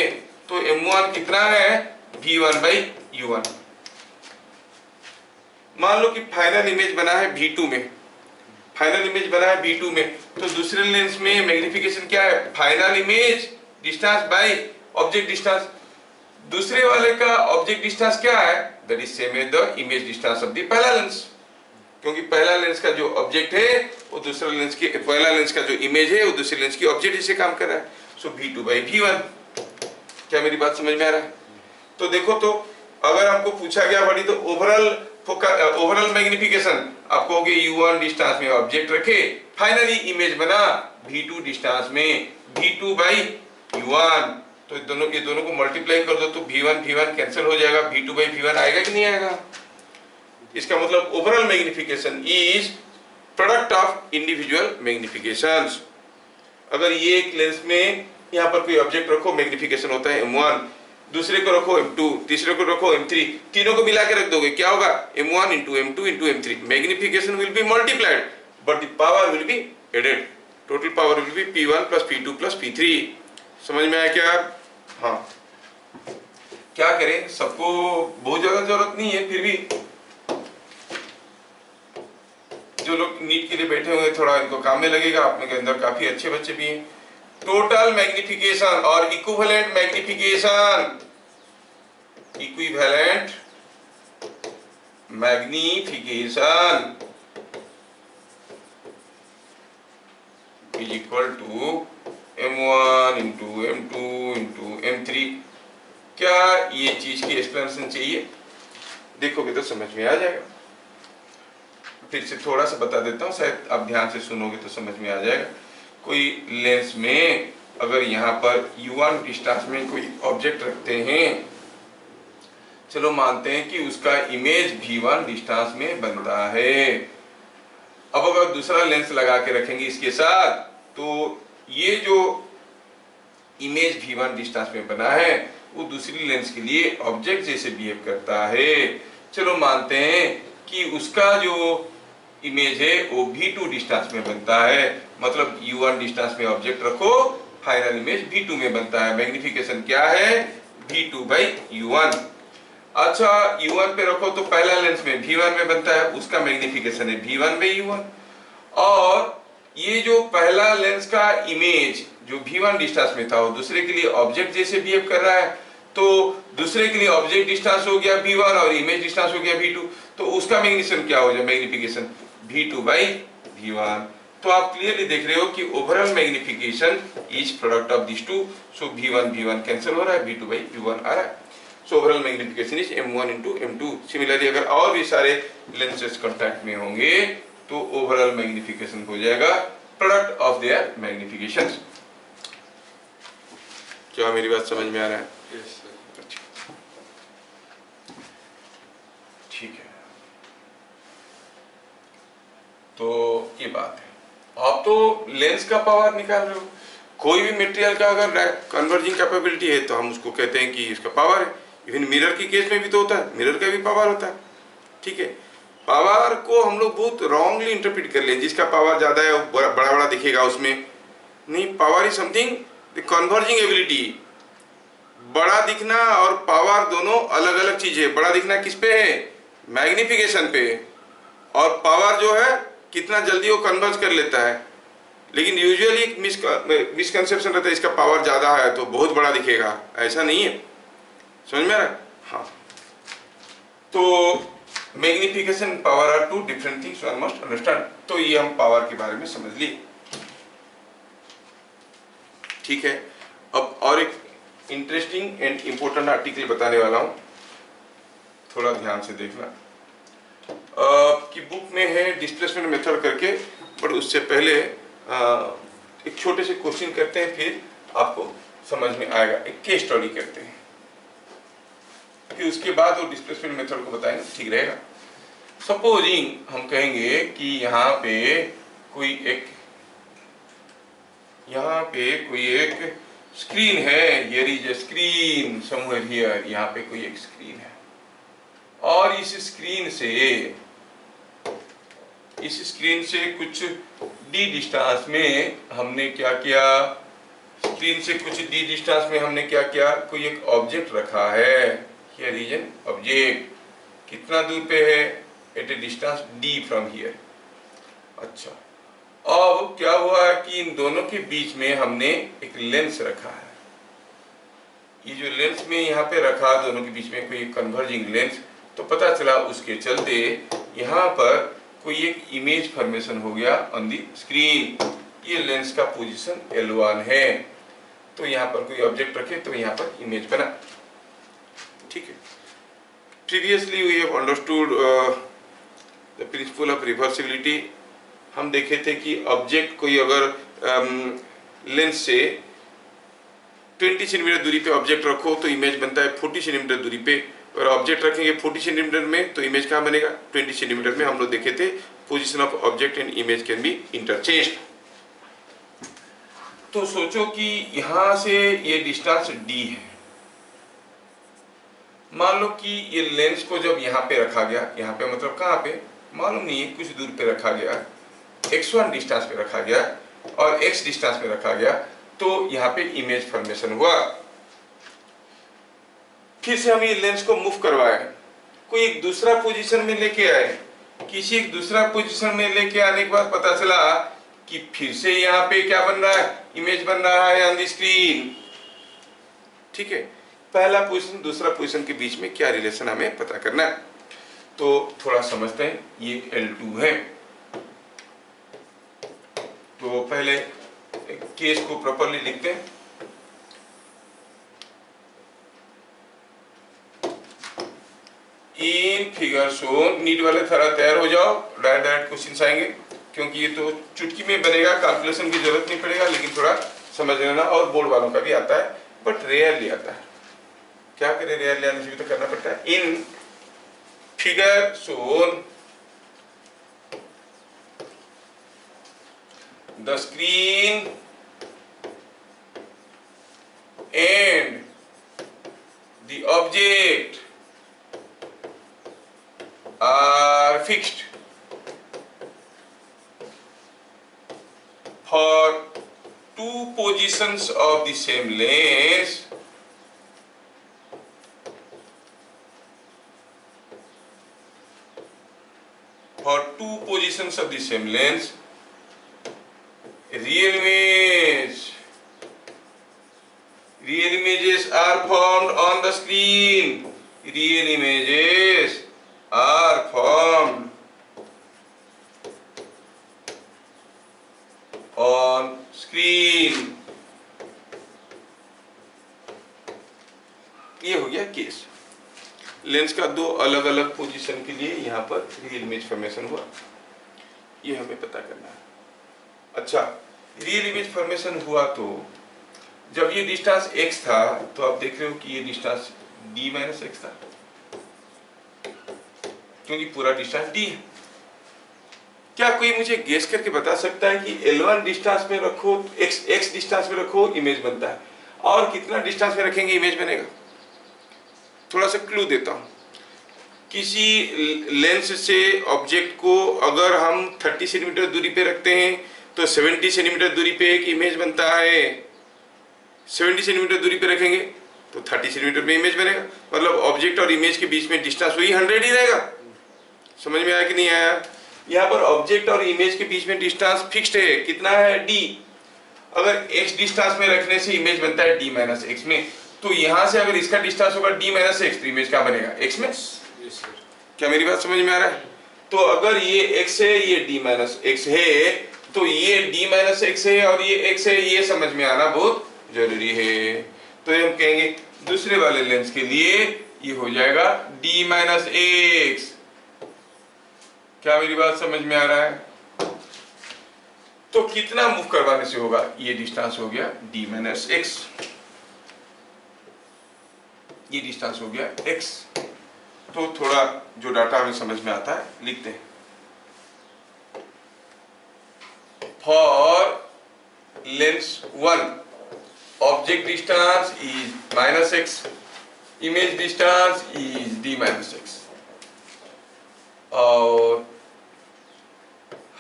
तो m1 कितना है? v1 by u1। मान लो कि फाइनल इमेज बना है v2 में, फाइनल इमेज बना है v2 में, तो दूसरे लेंस में मैग्निफिकेशन क्या है? Final image distance by object distance. दूसरे वाले का ऑब्जेक्ट डिस्टेंस क्या है? That is same as the image distance of the पहला लेंस, क्योंकि पहला लेंस का जो ऑब्जेक्ट है वो दूसरा लेंस के, पहला लेंस का जो इमेज है वो दूसरे लेंस की ऑब्जेक्ट जैसे काम कर रहा है। सो v2 बाई v1। क्या मेरी बात समझ में आ रहा है? तो देखो, तो अगर हमको पूछा गया बड़ी तो ओवरऑल मैग्निफिकेशन, आप कहोगे u1 डिस्टेंस में ऑब्जेक्ट रखे, फाइनली इमेज बना v2 डिस्टेंस में, v2 बाई u1। तो ये दोनों को मल्टीप्लाई कर दो तो v1 कैंसिल हो जाएगा, v2 बाई v1 आएगा कि नहीं आएगा? इसका मतलब overall magnification is product of individual magnifications. अगर ये एक लेंस में यहाँ पर कोई ऑब्जेक्ट रखो, मैग्निफिकेशन होता है m1, दूसरे को रखो m2, तीसरे को रखो m3, तीनों को मिला के रख दोगे, क्या होगा? m1 into m2 into m3। Magnification will be multiplied but the power will be added. Total power will be p1 plus p2 plus p3। समझ में आया क्या? हाँ, क्या करें, सबको बहुत ज्यादा जरूरत नहीं है, फिर भी जो लोग नीट के लिए बैठे हुए थोड़ा इनको काम में लगेगा। आप में के अंदर काफी अच्छे बच्चे भी हैं, टोटल मैग्निफिकेशन और equivalent magnification, equivalent magnification is equal to m1 into m2 into m3। क्या ये चीज की एक्सप्लेनेशन चाहिए? देखोगे तो समझ में आ जाएगा। फिर से थोड़ा सा बता देता हूँ, शायद आप ध्यान से सुनोगे तो समझ में आ जाएगा। कोई लेंस में अगर यहाँ पर u1 डिस्टेंस में कोई ऑब्जेक्ट रखते हैं, चलो मानते हैं कि उसका इमेज v1 डिस्टेंस में बनता है। अब अगर दूसरा लेंस लगा के रखेंगे इसके साथ, तो ये जो इमेज v1 डिस्टेंस में बना है वो दूसरी लेंस के लिए ऑब्जेक्ट जैसे बिहेव करता है। चलो मानते हैं कि उसका जो इमेज है वो v2 डिस्टेंस में बनता है, मतलब u1 डिस्टेंस में ऑब्जेक्ट रखो, फाइनल इमेज v2 में बनता है। मैग्निफिकेशन क्या है? v2 by u1। अच्छा, u1 पे रखो तो पहला लेंस में v1 में बनता है, उसका मैग्निफिकेशन है v1 बाई u1। और ये जो पहला लेंस का इमेज जो v1 डिस्टेंस में था वो दूसरे के लिए ऑब्जेक्ट जैसे बिहेव कर रहा है, तो दूसरे के लिए ऑब्जेक्ट डिस्टेंस हो गया v1 और इमेज डिस्टेंस हो गया v2, तो उसका मैग्निफिकेशन क्या हो जाए? Magnification v2 by v1। तो आप क्लियरली देख रहे हो कि overall magnification is product of this two. So v1 cancel हो रहा है, v2 बाई v1 आ रहा है। So overall magnification is m1 into m2। Similarly अगर और भी सारे लेंसेज कॉन्टैक्ट में होंगे तो ओवरऑल मैग्निफिकेशन हो जाएगा प्रोडक्ट ऑफ देयर मैग्निफिकेशंस। क्या मेरी बात समझ में आ रहा है? Yes sir. ठीक है, तो ये बात है। आप तो लेंस का पावर निकाल रहे हो। कोई भी मटेरियल का अगर कन्वर्जिंग कैपेबिलिटी है तो हम उसको कहते हैं कि इसका पावर है। इवन मिरर की केस में भी तो होता है, मिरर का भी पावर होता है। ठीक है, पावर को हम लोग बहुत रॉन्गली इंटरप्रेट कर लें, जिसका पावर ज्यादा है वो बड़ा बड़ा दिखेगा उसमें। नहीं, power is something the converging ability. बड़ा दिखना और पावर दोनों अलग अलग चीज है। बड़ा दिखना किस पे है? मैग्निफिकेशन पे। और पावर जो है कितना जल्दी वो कन्वर्ज कर लेता है। लेकिन यूजुअली एक मिसकंसेप्शन रहता है, इसका पावर ज्यादा है तो बहुत बड़ा दिखेगा, ऐसा नहीं है। समझ में आ रहा है? हाँ, तो magnification power are two different things, one must understand. तो ये हम पावर के बारे में समझ लिए। ठीक है, अब और एक इंटरेस्टिंग एंड इंपॉर्टेंट आर्टिकल बताने वाला हूं, थोड़ा ध्यान से देखना। की बुक में है डिस्प्लेसमेंट मेथड करके, बट उससे पहले एक छोटे से क्वेश्चन करते हैं, फिर आपको समझ में आएगा। एक केस स्टडी करते हैं, फिर उसके बाद वो डिस्प्लेसमेंट मेथड को बताएंगे, ठीक रहेगा। सपोजिंग हम कहेंगे कि यहाँ पे कोई एक स्क्रीन है। Here is a screen somewhere here. यहाँ पे कोई एक स्क्रीन है और इस स्क्रीन से कुछ d डिस्टेंस में हमने क्या किया? स्क्रीन से कुछ d डिस्टेंस में हमने क्या किया? कोई एक ऑब्जेक्ट रखा है। Here is an object. कितना दूर पे है? At a distance d from here. अच्छा, अब क्या हुआ है कि इन दोनों के बीच में हमने एक लेंस रखा है। ये जो लेंस में यहाँ पे रखा, दोनों के बीच में कोई कन्वर्जिंग लेंस, तो पता चला उसके चलते यहाँ पर कोई एक इमेज फॉर्मेशन हो गया ऑन दी स्क्रीन। ये लेंस का पोजीशन L1 है, तो यहाँ पर कोई ऑब्जेक्ट रखे तो यहाँ पर इमेज बना। ठीक है, previously we have understood the principle of reversibility. हम देखे थे कि ऑब्जेक्ट कोई अगर लेंस से 20 सेंटीमीटर दूरी पे ऑब्जेक्ट रखो तो इमेज बनता है 40 सेंटीमीटर दूरी पे। अगर ऑब्जेक्ट रखेंगे 40 सेंटीमीटर में तो इमेज कहाँ बनेगा? 20 सेंटीमीटर में। हम लोग देखे थे position of object and image can be interchanged. तो सोचो कि यहाँ से ये डिस्टेंस d है। मान लो कि ये लेंस को जब यहाँ पे रखा गया, यहाँ पे मतलब कहाँ पे मालूम नहीं है, कुछ दूर पे रखा गया, x1 डिस्टेंस पे रखा गया और x डिस्टेंस पे रखा गया, तो यहाँ पे इमेज फॉर्मेशन हुआ। फिर से हम ये लेंस को मूव करवाए, कोई एक दूसरा पोजीशन में लेके आए। किसी एक दूसरा पोजीशन में लेके आने के बाद पता चला कि फिर से यहाँ पे क्या बन रहा है, इमेज बन रहा है ऑन द स्क्रीन। ठीक है, पहला पोजीशन दूसरा पोजीशन के बीच में क्या रिलेशन हमें पता करना है। तो थोड़ा समझते हैं, ये L2 है। तो पहले केस को प्रॉपरली लिखते हैं। इन फिगर शोन, नीट वाले थोड़ा तैयार हो जाओ, डायरेक्ट क्वेश्चंस आएंगे, क्योंकि ये तो चुटकी में बनेगा, कैलकुलेशन की जरूरत नहीं पड़ेगा, लेकिन थोड़ा समझ लेना। और बोर्ड वालों का भी आता है, बट रेयरली आता है। क्या करें, रेयरली आने से भी तो करना पड़ता है। In figure shown the screen and the object are fixed for two positions of the same length real images are formed on the screen. Real images are formed on screen. ये हो गया केस। लेंस का दो अलग अलग position के लिए यहाँ पर रियल इमेज फॉर्मेशन हुआ, ये हमें पता करना है। अच्छा, रियल इमेज फॉर्मेशन हुआ तो जब ये डिस्टेंस x था, तो आप देख रहे हो कि ये डिस्टेंस d माइनस x था, क्योंकि पूरा डिस्टेंस d है। क्या कोई मुझे गेस करके बता सकता है कि L1 डिस्टेंस में रखो, x डिस्टेंस में रखो, इमेज बनता है, और कितना डिस्टेंस में रखेंगे इमेज बनेगा? थोड़ा सा क्लू देता हूं। किसी लेंस से ऑब्जेक्ट को अगर हम 30 सेंटीमीटर दूरी पे रखते हैं तो 70 सेंटीमीटर दूरी पे एक इमेज बनता है। 70 सेंटीमीटर दूरी पे रखेंगे तो 30 सेंटीमीटर पे इमेज बनेगा, मतलब ऑब्जेक्ट और इमेज के बीच में डिस्टेंस वही 100 ही रहेगा। समझ में आया कि नहीं आया? यहाँ पर ऑब्जेक्ट और इमेज के बीच में डिस्टेंस फिक्स्ड है, कितना है, d। अगर x डिस्टेंस में रखने से इमेज बनता है d माइनस एक्स में, तो यहाँ से अगर इसका डिस्टेंस होगा d माइनस एक्स, तो इमेज क्या बनेगा, x में। क्या मेरी बात समझ में आ रहा है? तो अगर ये x है, ये d माइनस एक्स है, तो ये d माइनस एक्स है और ये x है, ये समझ में आना बहुत जरूरी है। तो हम कहेंगे दूसरे वाले लेंस के लिए ये हो जाएगा d माइनस एक्स। क्या मेरी बात समझ में आ रहा है? तो कितना मूव करवाने से होगा, ये डिस्टेंस हो गया d माइनस एक्स, ये डिस्टेंस हो गया x। तो थोड़ा जो डाटा हमें समझ में आता है लिखते हैं। For Lenz 1 object distance is minus x, image distance is d minus x, और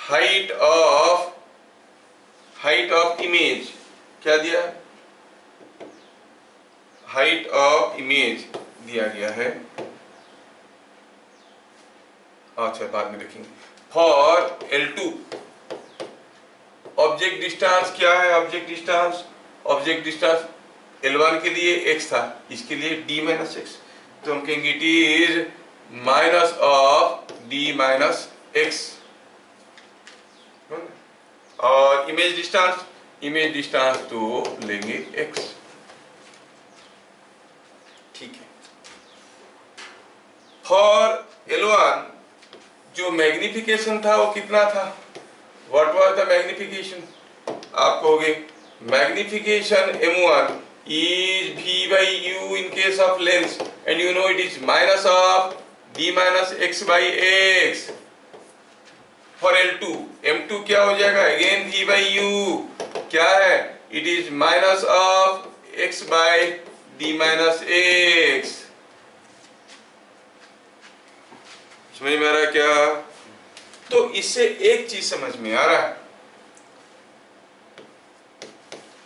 हाइट ऑफ इमेज क्या दिया, हाइट ऑफ इमेज दिया गया है, अच्छा बाद में देखेंगे। फॉर L2 ऑब्जेक्ट डिस्टेंस क्या है, ऑब्जेक्ट डिस्टेंस L1 के लिए x था, इसके लिए d माइनस एक्स, तो हम कहेंगे it is minus of d minus x. और इमेज डिस्टेंस तो लेंगे x। ठीक है। फॉर L1 जो मैग्निफिकेशन था वो कितना था, व्हाट वाज द मैग्निफिकेशन? आप कहोगे magnification M1 is V by U in case of lens, and you know it is minus of d minus x by x. For L2 M2 क्या हो जाएगा, again V by U, क्या है, it is minus of x by d minus x। समझ में आ रहा है क्या? तो इससे एक चीज समझ में आ रहा है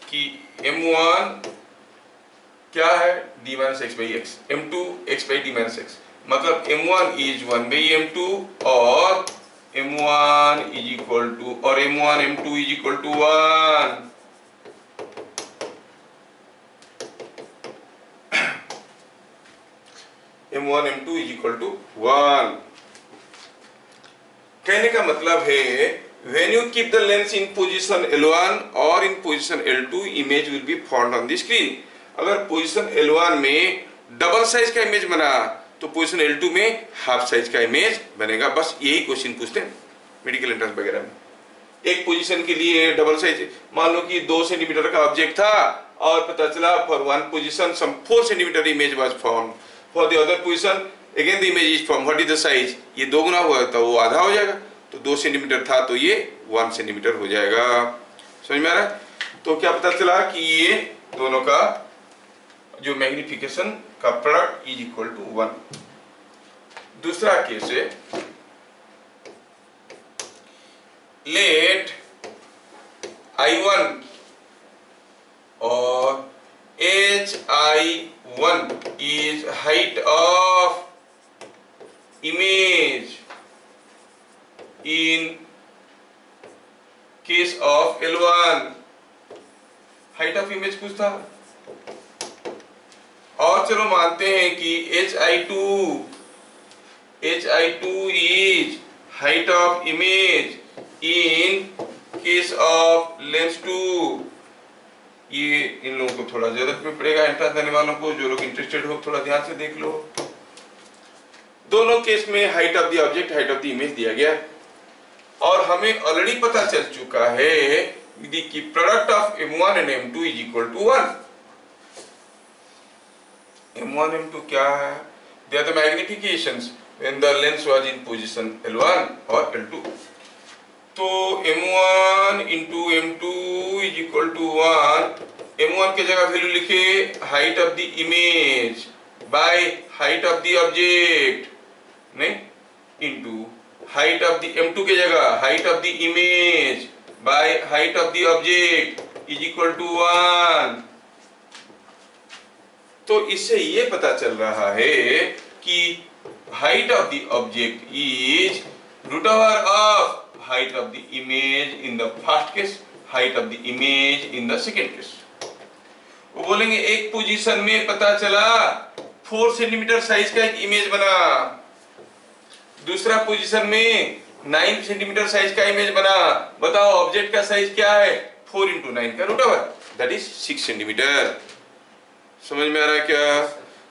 कि M1 क्या है, d minus x by x, M2 x by d minus x, मतलब M1 इज 1 बाई M2 और m1 इज इक्वल टू और m1 m2 is equal to 1। m1 m2 is equal to 1। कहने का मतलब है when you keep the lens in position L1 or in position L2 image will be formed on the screen। अगर position L1 में double size का image बना तो position L2 में हाफ साइज का इमेज बनेगा। बस यही क्वेश्चन पूछते हैं मेडिकल एंट्रेंस वगैरह में। एक पोजीशन के लिए डबल साइज, मान लो कि 2 सेंटीमीटर का ऑब्जेक्ट था और पता चला for one position some 4 centimetre image was formed, for the other position again the image is form, what is the size? ये 2 गुना हुआ तो वो आधा हो जाएगा, तो 2 सेंटीमीटर था तो ये 1 सेंटीमीटर हो जाएगा। समझ में आ रहा है? तो क्या पता चला कि ये दोनों का जो मैग्निफिकेशन का प्रोडक्ट इज इक्वल टू 1। दूसरा केस है, लेट I1 और HI1 is height of image in case of L1। Height of image कुछ था और चलो मानते हैं कि HI2 is height of image in case of lens 2। ये इन लोगों को थोड़ा जरूरत में पड़ेगा, एंट्रेंस देने वालों को, जो लोग इंटरेस्टेड हो थोड़ा ध्यान से देख लो। दोनों केस में height of the object, height of the image दिया गया और हमें ऑलरेडी पता चल चुका है कि product of m1 and m2 is equal to 1। m1 m2 क्या है? They are the magnifications when the lens was in position L1 और L2। तो m1 into m2 is equal to 1। m1 के जगह वैल्यू लिखे height of the image by height of the object, नहीं, into height of the m2 के जगह height of the image by height of the object is equal to 1। तो इससे ये पता चल रहा है कि height of the object is root over of height of the image in the first case, height of the image in the second case। वो बोलेंगे एक पोजीशन में पता चला 4 सेंटीमीटर साइज का एक इमेज बना, दूसरा पोजीशन में 9 सेंटीमीटर साइज का इमेज बना। बताओ ऑब्जेक्ट का साइज क्या है? 4 into 9 का root over, that is 6 centimetre. समझ में आ रहा है क्या?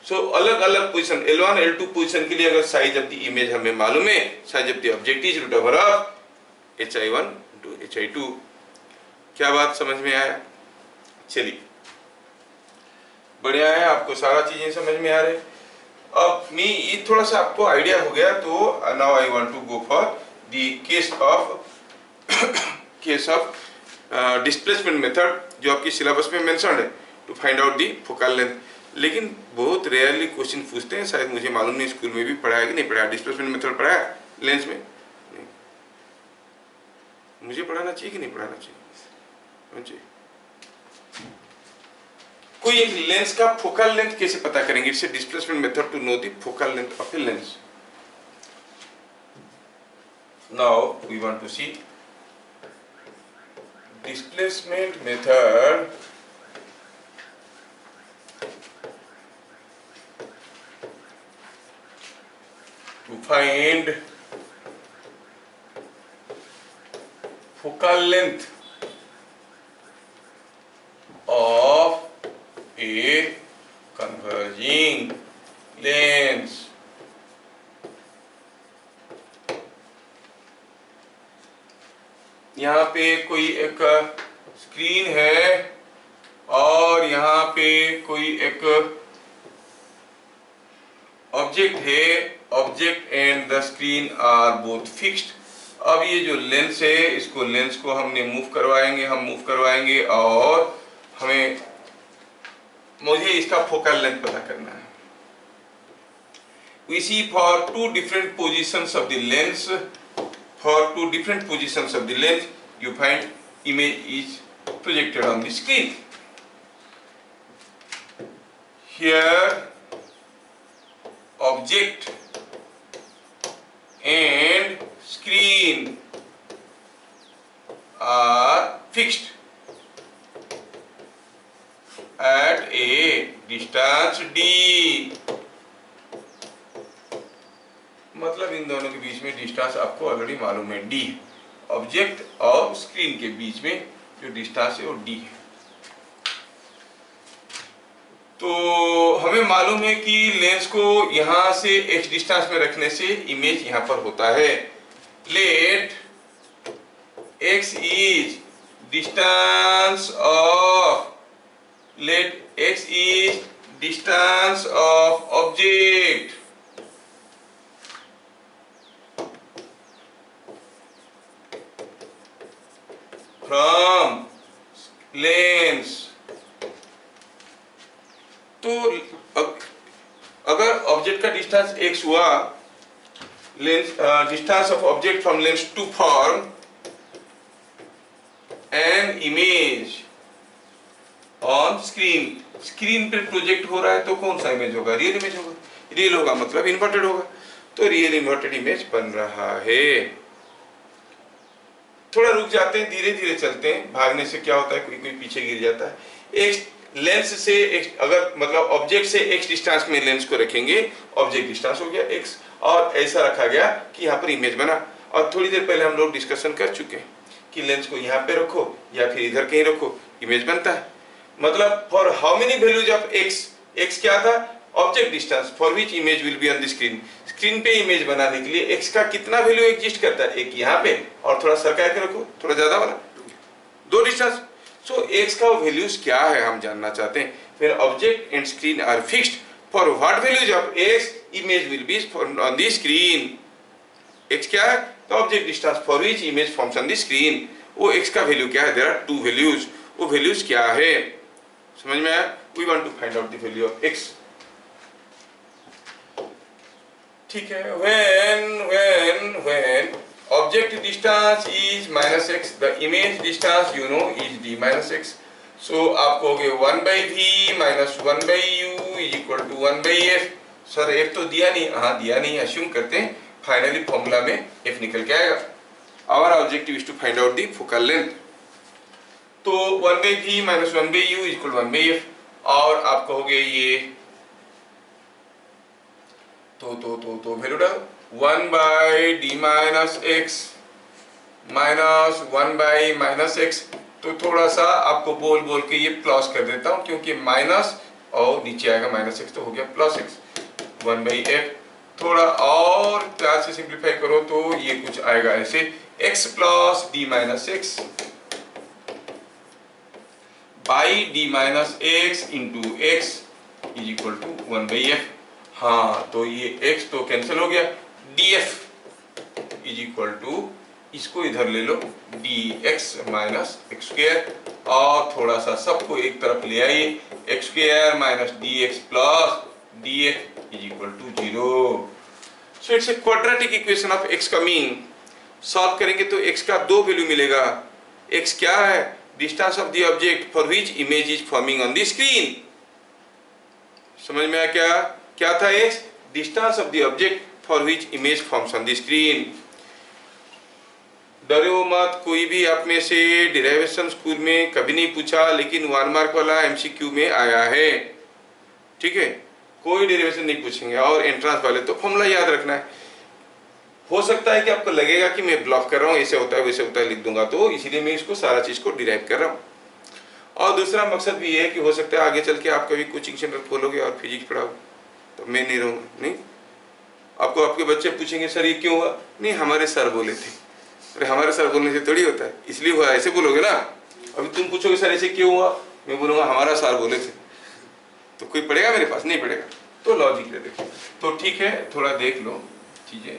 सो अलग अलग पोजीशन L1 L2 पोजीशन के लिए अगर साइज ऑफ द इमेज हमें मालूम है, size of the object is root over of HI1 to HI2। क्या बात समझ में आया? चलिए बढ़िया है, आपको सारा चीजें समझ में आ रहे। अब मैं ये थोड़ा सा आपको आइडिया हो गया, तो now I want to go for the case of displacement method जो आपकी सिलेबस में मेंशन्ड है, to find out the focal length. लेकिन बहुत रेयरली क्वेश्चन पूछते हैं, शायद मुझे मालूम नहीं स्कूल में भी पढ़ाया कि नहीं पढ़ाया, डिस्प्लेसमेंट मेथड पढ़ाया लेंस में? मुझे पढ़ाना चाहिए कि नहीं पढ़ाना चाहिए? कोई एक लेंस का फोकल लेंथ कैसे पता करेंगे? It's a displacement method to know the focal length of a lens. Now we want to see displacement method to find focal length of a converging lens। यहाँ पे कोई एक स्क्रीन है और यहाँ पे कोई एक ऑब्जेक्ट है, object and the screen are both fixed. अब ये जो लेंस है, इसको लेंस को हमने मूव करवाएंगे और मुझे इसका फोकल लेंथ पता करना है। We see for two different positions of the lens, you find image is projected on the screen. Here object and screen already मालूम है, डी। ऑब्जेक्ट और स्क्रीन के बीच में जो डिस्टेंस है वो डी है। तो हमें मालूम है कि लेंस को यहां से x डिस्टेंस में रखने से इमेज यहां पर होता है। Let x is distance of object from lens. तो अगर ऑब्जेक्ट का डिस्टेंस x हुआ, lens distance of object from lens to form an image on screen. Screen पे प्रोजेक्ट हो रहा है तो कौन सा इमेज होगा? रियल इमेज होगा। रियल होगा मतलब इन्वर्टेड होगा, तो रियल इन्वर्टेड इमेज बन रहा है। थोड़ा रुक जाते हैं, धीरे धीरे चलते हैं। भागने से क्या होता है, कोई कोई पीछे गिर जाता है। एक लेंस से अगर मतलब ऑब्जेक्ट से x डिस्टेंस में लेंस को रखेंगे, ऑब्जेक्ट डिस्टेंस हो गया x, और ऐसा रखा गया कि यहाँ पर इमेज बना। और थोड़ी देर पहले हम लोग डिस्कशन कर चुके हैं कि लेंस को यहाँ पे रखो या फिर इधर कहीं रखो, इमेज बनता है। मतलब for how many values of x क्या था? Object distance for which image will be on the screen. Screen पे इमेज बनाने के लिए x का कितना वैल्यू एग्जिस्ट करता है? एक यहाँ पे और थोड़ा सरका के रखो, थोड़ा ज्यादा वाला, दो डिस्टेंस। सो x का वैल्यूज क्या है हम जानना चाहते हैं। फिर object and screen are fixed for what values of x image will be on the screen. x क्या है? तो object distance for which image forms on the screen. वो x का वैल्यू क्या है? There are two values. वो values क्या है समझ में आया? We want to find out the value of x। ठीक है। when object distance is minus x, the image distance you know is d minus x. So आप कहोगे 1 by v minus 1 by u is equal to 1 by f। Sir f तो दिया नहीं, हाँ दिया नहीं, assume करते हैं। फाइनली फॉर्मूला में f निकल के आएगा। Our objective is to find out the focal length। तो 1 by v minus 1 by u is equal to 1 by f। और आप कहोगे ये तो वैल्यू डाल 1 by d minus x minus 1 by minus x। तो थोड़ा सा आपको बोल बोल के ये प्लस कर देता हूँ, क्योंकि माइनस और नीचे आएगा माइनस x, तो हो गया प्लस x 1 by f। थोड़ा और प्यार से सिंप्लीफाई करो तो ये कुछ आएगा ऐसे, x plus d minus x by d minus x into x is equal to 1 by f। हाँ तो ये x तो कैंसिल हो गया, df इज इक्वल टू, इसको इधर ले लो, dx माइनस एक्स स्क्वायर, और थोड़ा सा सबको एक तरफ ले आइए, x square minus dx plus df is equal to 0। So it's a quadratic equation of x का मीन। सॉल्व करेंगे तो x का दो वैल्यू मिलेगा। x क्या है? Distance of the object for which image is forming on the screen. समझ में आया क्या था? x distance of the object for which image forms on the screen. डरो मत, कोई भी आप में से डिराइवेशन स्कूल में कभी नहीं पूछा, लेकिन 1 मार्क वाला एमसीक्यू में आया है। ठीक है, कोई डेरिवेशन नहीं पूछेंगे। और एंट्रेंस वाले तो फॉर्मूला याद रखना है। हो सकता है कि आपको लगेगा कि मैं ब्लॉक कर रहा हूँ, ऐसे होता है वैसे होता है लिख दूंगा, तो इसीलिए मैं इसको सारा चीज को डिराइव कर रहा हूँ। और दूसरा मकसद भी ये है कि हो सकता है आगे चल के आप कभी कोचिंग सेंटर खोलोगे और फिजिक्स पढ़ाओ तो मैं नहीं रहूँगा। नहीं, आपको आपके बच्चे पूछेंगे सर ये क्यों हुआ? नहीं, हमारे सर बोले थे। अरे हमारे सर बोलने से थोड़ी होता है, इसलिए हुआ, ऐसे बोलोगे ना। अभी तुम पूछोगे सर ऐसे क्यों हुआ, मैं बोलूँगा हमारा सर बोले थे, तो कोई पढ़ेगा मेरे पास? नहीं पढ़ेगा। तो लॉजिक ले देखो। तो ठीक है, थोड़ा देख लो चीजें।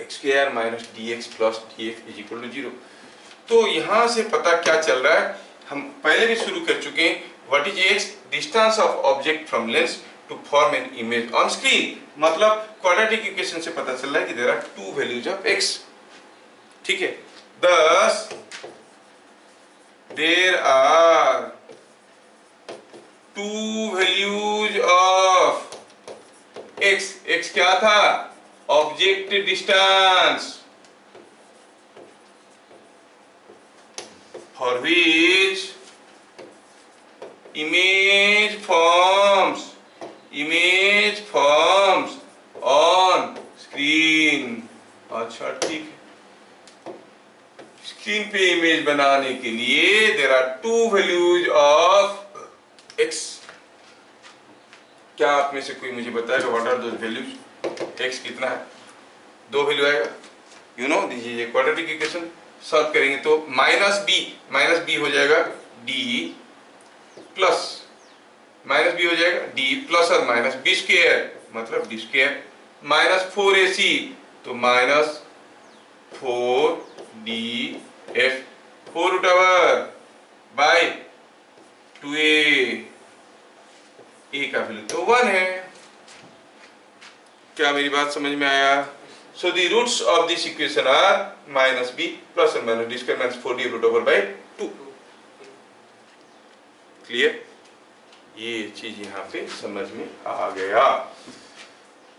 X square minus D x plus D F is equal to 0। तो यहां से पता क्या चल रहा है, हम पहले भी शुरू कर चुके हैं। What is x? Distance of object from lens to form an image on screen. मतलब क्वाड्रेटिक इक्वेशन से पता चल रहा है कि there are two values of x. ठीक है, thus there are two values of x। x क्या था? Object distance for which image forms image forms on screen. अच्छा ठीक है, स्क्रीन पे इमेज बनाने के लिए there are two values of x. क्या आप में से कोई मुझे बताएगा what are those values? X कितना है? दो वैल्यू आएगा, you know this is a quadratic equation. Solve करेंगे तो माइनस बी हो जाएगा डी प्लस माइनस बी हो जाएगा डी प्लस और माइनस बी स्क्वायर मतलब डी स्क्वायर माइनस 4ac तो minus 4df 4 root over by 2a। A का वैल्यू तो 1 है। क्या मेरी बात समझ में आया? So the roots of this equation are minus B plus और minus D square minus 4d root over by 2। Clear? ये चीज यहाँ पे समझ में आ गया।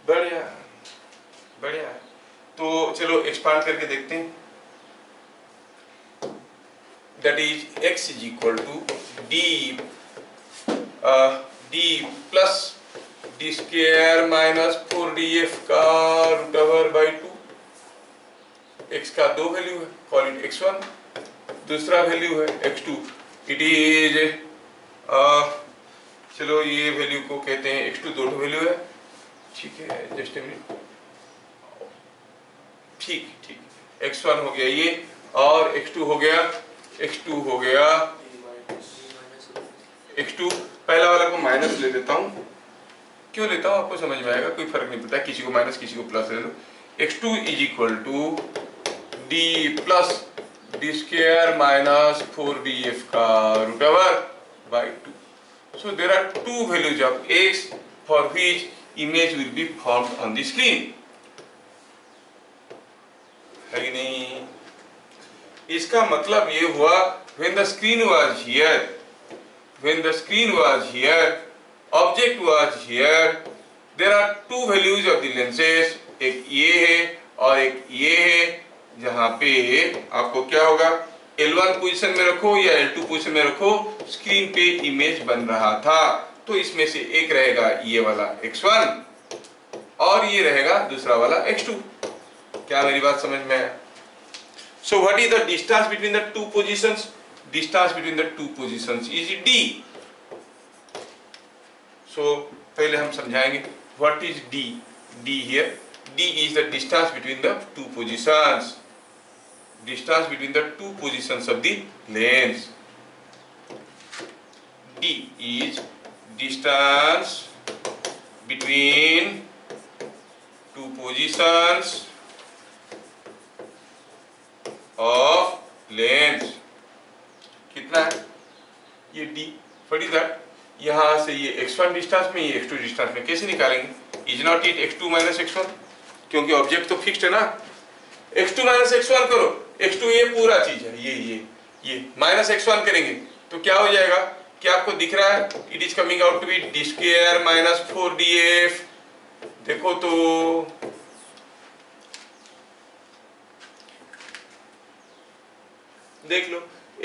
बढ़िया बढ़िया। तो चलो एक्सपांड करके देखते हैं। That is x is equal to D plus D square minus 4df का रूट ओवर बाई 2। x का दो वैल्यू है, कॉल इट x1, दूसरा वैल्यू है x2। इट इज चलो ये वैल्यू को कहते हैं x2, दो वैल्यू है, ठीक है, जस्ट ए मिनट, ठीक ठीक। x1 हो गया ये और x2 हो गया x2 पहला वाला को माइनस ले लेता हूं। क्यों लेता हूं आपको समझ में आएगा, कोई फर्क नहीं पड़ता, किसी को माइनस किसी को प्लस ले लो। x2 is equal to D plus D square minus 4df का root over by 2। So there are two values of x for which image will be formed on the screen, है कि नहीं? इसका मतलब ये हुआ when the screen was here, object was here, there are two values of the lenses, एक ये है और एक ये है, जहां पे आपको क्या होगा, L1 पोजीशन में रखो या L2 पोजीशन में रखो, स्क्रीन पे इमेज बन रहा था। तो इसमें से एक रहेगा ये वाला x1 और ये रहेगा दूसरा वाला x2। क्या मेरी बात समझ में आया? So what is the distance between the two positions? Distance between the two positions is d। सो पहले हम समझाएंगे what is d। d here, d is the distance between the two positions, distance between the two positions of the lens. d is distance between two positions of lens। कितना है ये d? What is that? यहां से ये x1 distance में, ये x2 distance में कैसे निकालेंगे? Is not it x2 minus x1, क्योंकि ऑब्जेक्ट तो फिक्स्ड है ना। x2 माइनस x1 करो, x2 ये पूरा चीज है, ये माइनस x1 करेंगे तो क्या हो जाएगा? क्या आपको दिख रहा है? It is coming out to be D square minus 4df। देखो तो देख लो,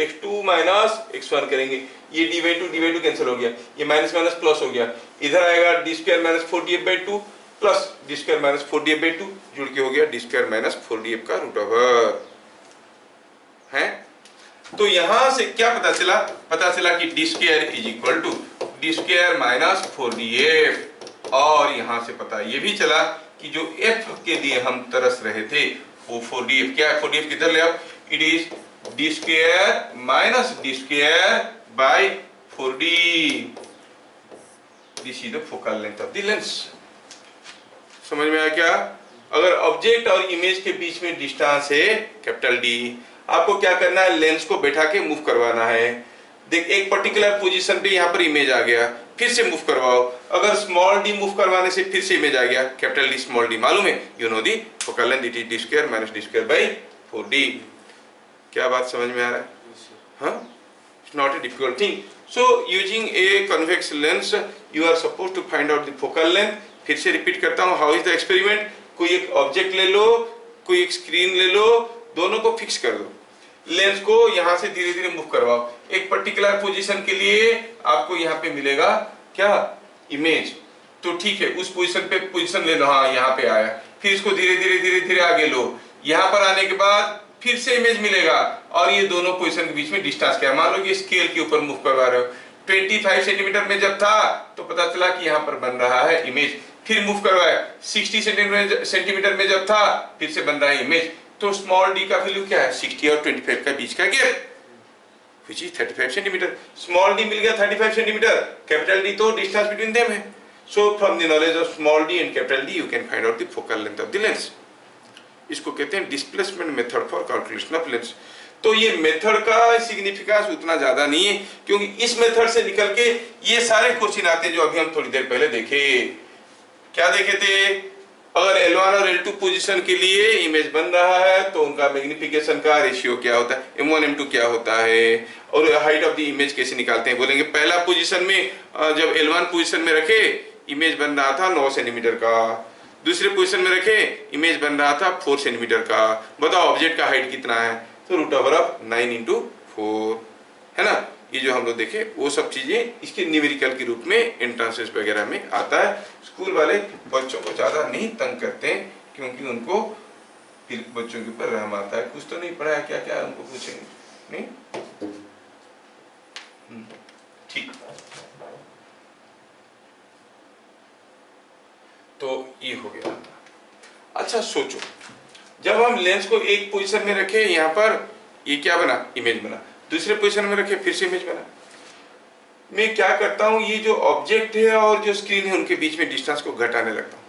x2 माइनस x1 करेंगे, ये d/2 कैंसिल हो गया, ये माइनस माइनस प्लस हो गया, इधर आएगा D square minus 4df/2 plus D square minus 4df/2 जुड़ के हो गया डी स्क्वायर माइनस 4df का रूट ओवर है। तो यहां से क्या पता चला? पता चला कि D square is equal to D square minus 4df। और यहां से पता ये भी चला कि जो f के लिए हम तरस रहे थे वो 4df, क्या है 4df किधर ले आओ? It is D square minus D square by 4d। This is the focal length of the lens. समझ में आया क्या? अगर ऑब्जेक्ट और इमेज के बीच में डिस्टेंस है कैपिटल D, आपको क्या करना है? लेंस को बैठा के मूव करवाना है। देख, एक पर्टिकुलर पोजीशन पे यहाँ पर इमेज आ गया, फिर से मूव करवाओ। अगर स्मॉल d मूव करवाने से फिर से इमेज आ गया, कैपिटल D स्मॉल d मालूम है, you know the focal length, it is D square minus D square by 4d। क्या बात समझ में आ रहा है? हाँ, it's not a difficult thing. So using a convex lens you are suppose to find out the focal length. फिर से रिपीट करता हूँ, हाउ इज द एक्सपेरिमेंट? कोई एक ऑब्जेक्ट ले लो, कोई एक स्क्रीन ले लो, दोनों को फिक्स कर दो, लेंस को यहां से धीरे धीरे मूव करवाओ। एक पर्टिकुलर पोजीशन के लिए आपको यहाँ पे मिलेगा क्या? इमेज। तो ठीक है, उस पोजीशन पे पोजीशन ले लो, हाँ यहाँ पे आया, फिर इसको धीरे धीरे धीरे धीरे आगे लो, यहाँ पर आने के बाद फिर से इमेज मिलेगा, और ये दोनों पोजीशन के बीच में डिस्टेंस क्या है, मान लो कि स्केल के ऊपर मूव करवा रहे हो, 25 सेंटीमीटर में जब था तो पता चला कि यहाँ पर बन रहा है इमेज, फिर मूव करवाया 60 सेंटीमीटर में जब था, फिर से बन रहा है इमेज। तो स्मॉल डी का वैल्यू क्या है, 60 और 25 का बीच का गैप, which is 35 centimetre. Small D मिल गया 35 सेंटीमीटर, कैपिटल डी तो डिस्टेंस बिटवीन देम है। So from the knowledge of small D and capital D you can find out the focal length of the lens. इसको कहते हैं displacement method for calculation of lens. तो ये method का significance उतना ज्यादा नहीं है, क्योंकि इस मेथड से निकल के ये सारे क्वेश्चन आते हैं जो अभी हम थोड़ी देर पहले देखे। क्या देखे थे, अगर L1 और L2 पोजीशन के लिए इमेज बन रहा है तो उनका मैग्निफिकेशन का रेशियो क्या होता है, M1 M2 क्या होता है, और हाइट ऑफ द इमेज कैसे निकालते हैं। बोलेंगे पहला पोजीशन में जब L1 पोजीशन में रखे इमेज बन रहा था 9 सेंटीमीटर का, दूसरे पोजीशन में रखे इमेज बन रहा था 4 सेंटीमीटर का, बताओ ऑब्जेक्ट का हाइट कितना है, तो √9 × 4 है ना। ये जो हम लोग देखे वो सब चीजें इसके न्यूमेरिकल के रूप में एंट्रेंसेस वगैरह में आता है। स्कूल वाले बच्चों को ज्यादा नहीं तंग करते हैं, क्योंकि उनको फिर बच्चों के ऊपर रहम आता है, कुछ तो नहीं पढ़ा है, क्या क्या उनको पूछेंगे नहीं। ठीक, तो ये हो गया। अच्छा सोचो, जब हम लेंस को एक पोजीशन में रखे, यहाँ पर ये क्या बना, इमेज बना, दूसरे पोजीशन में रखे फिर से इमेज बना। मैं क्या करता हूँ, ये जो ऑब्जेक्ट है और जो स्क्रीन है उनके बीच में डिस्टेंस को घटाने लगता हूँ।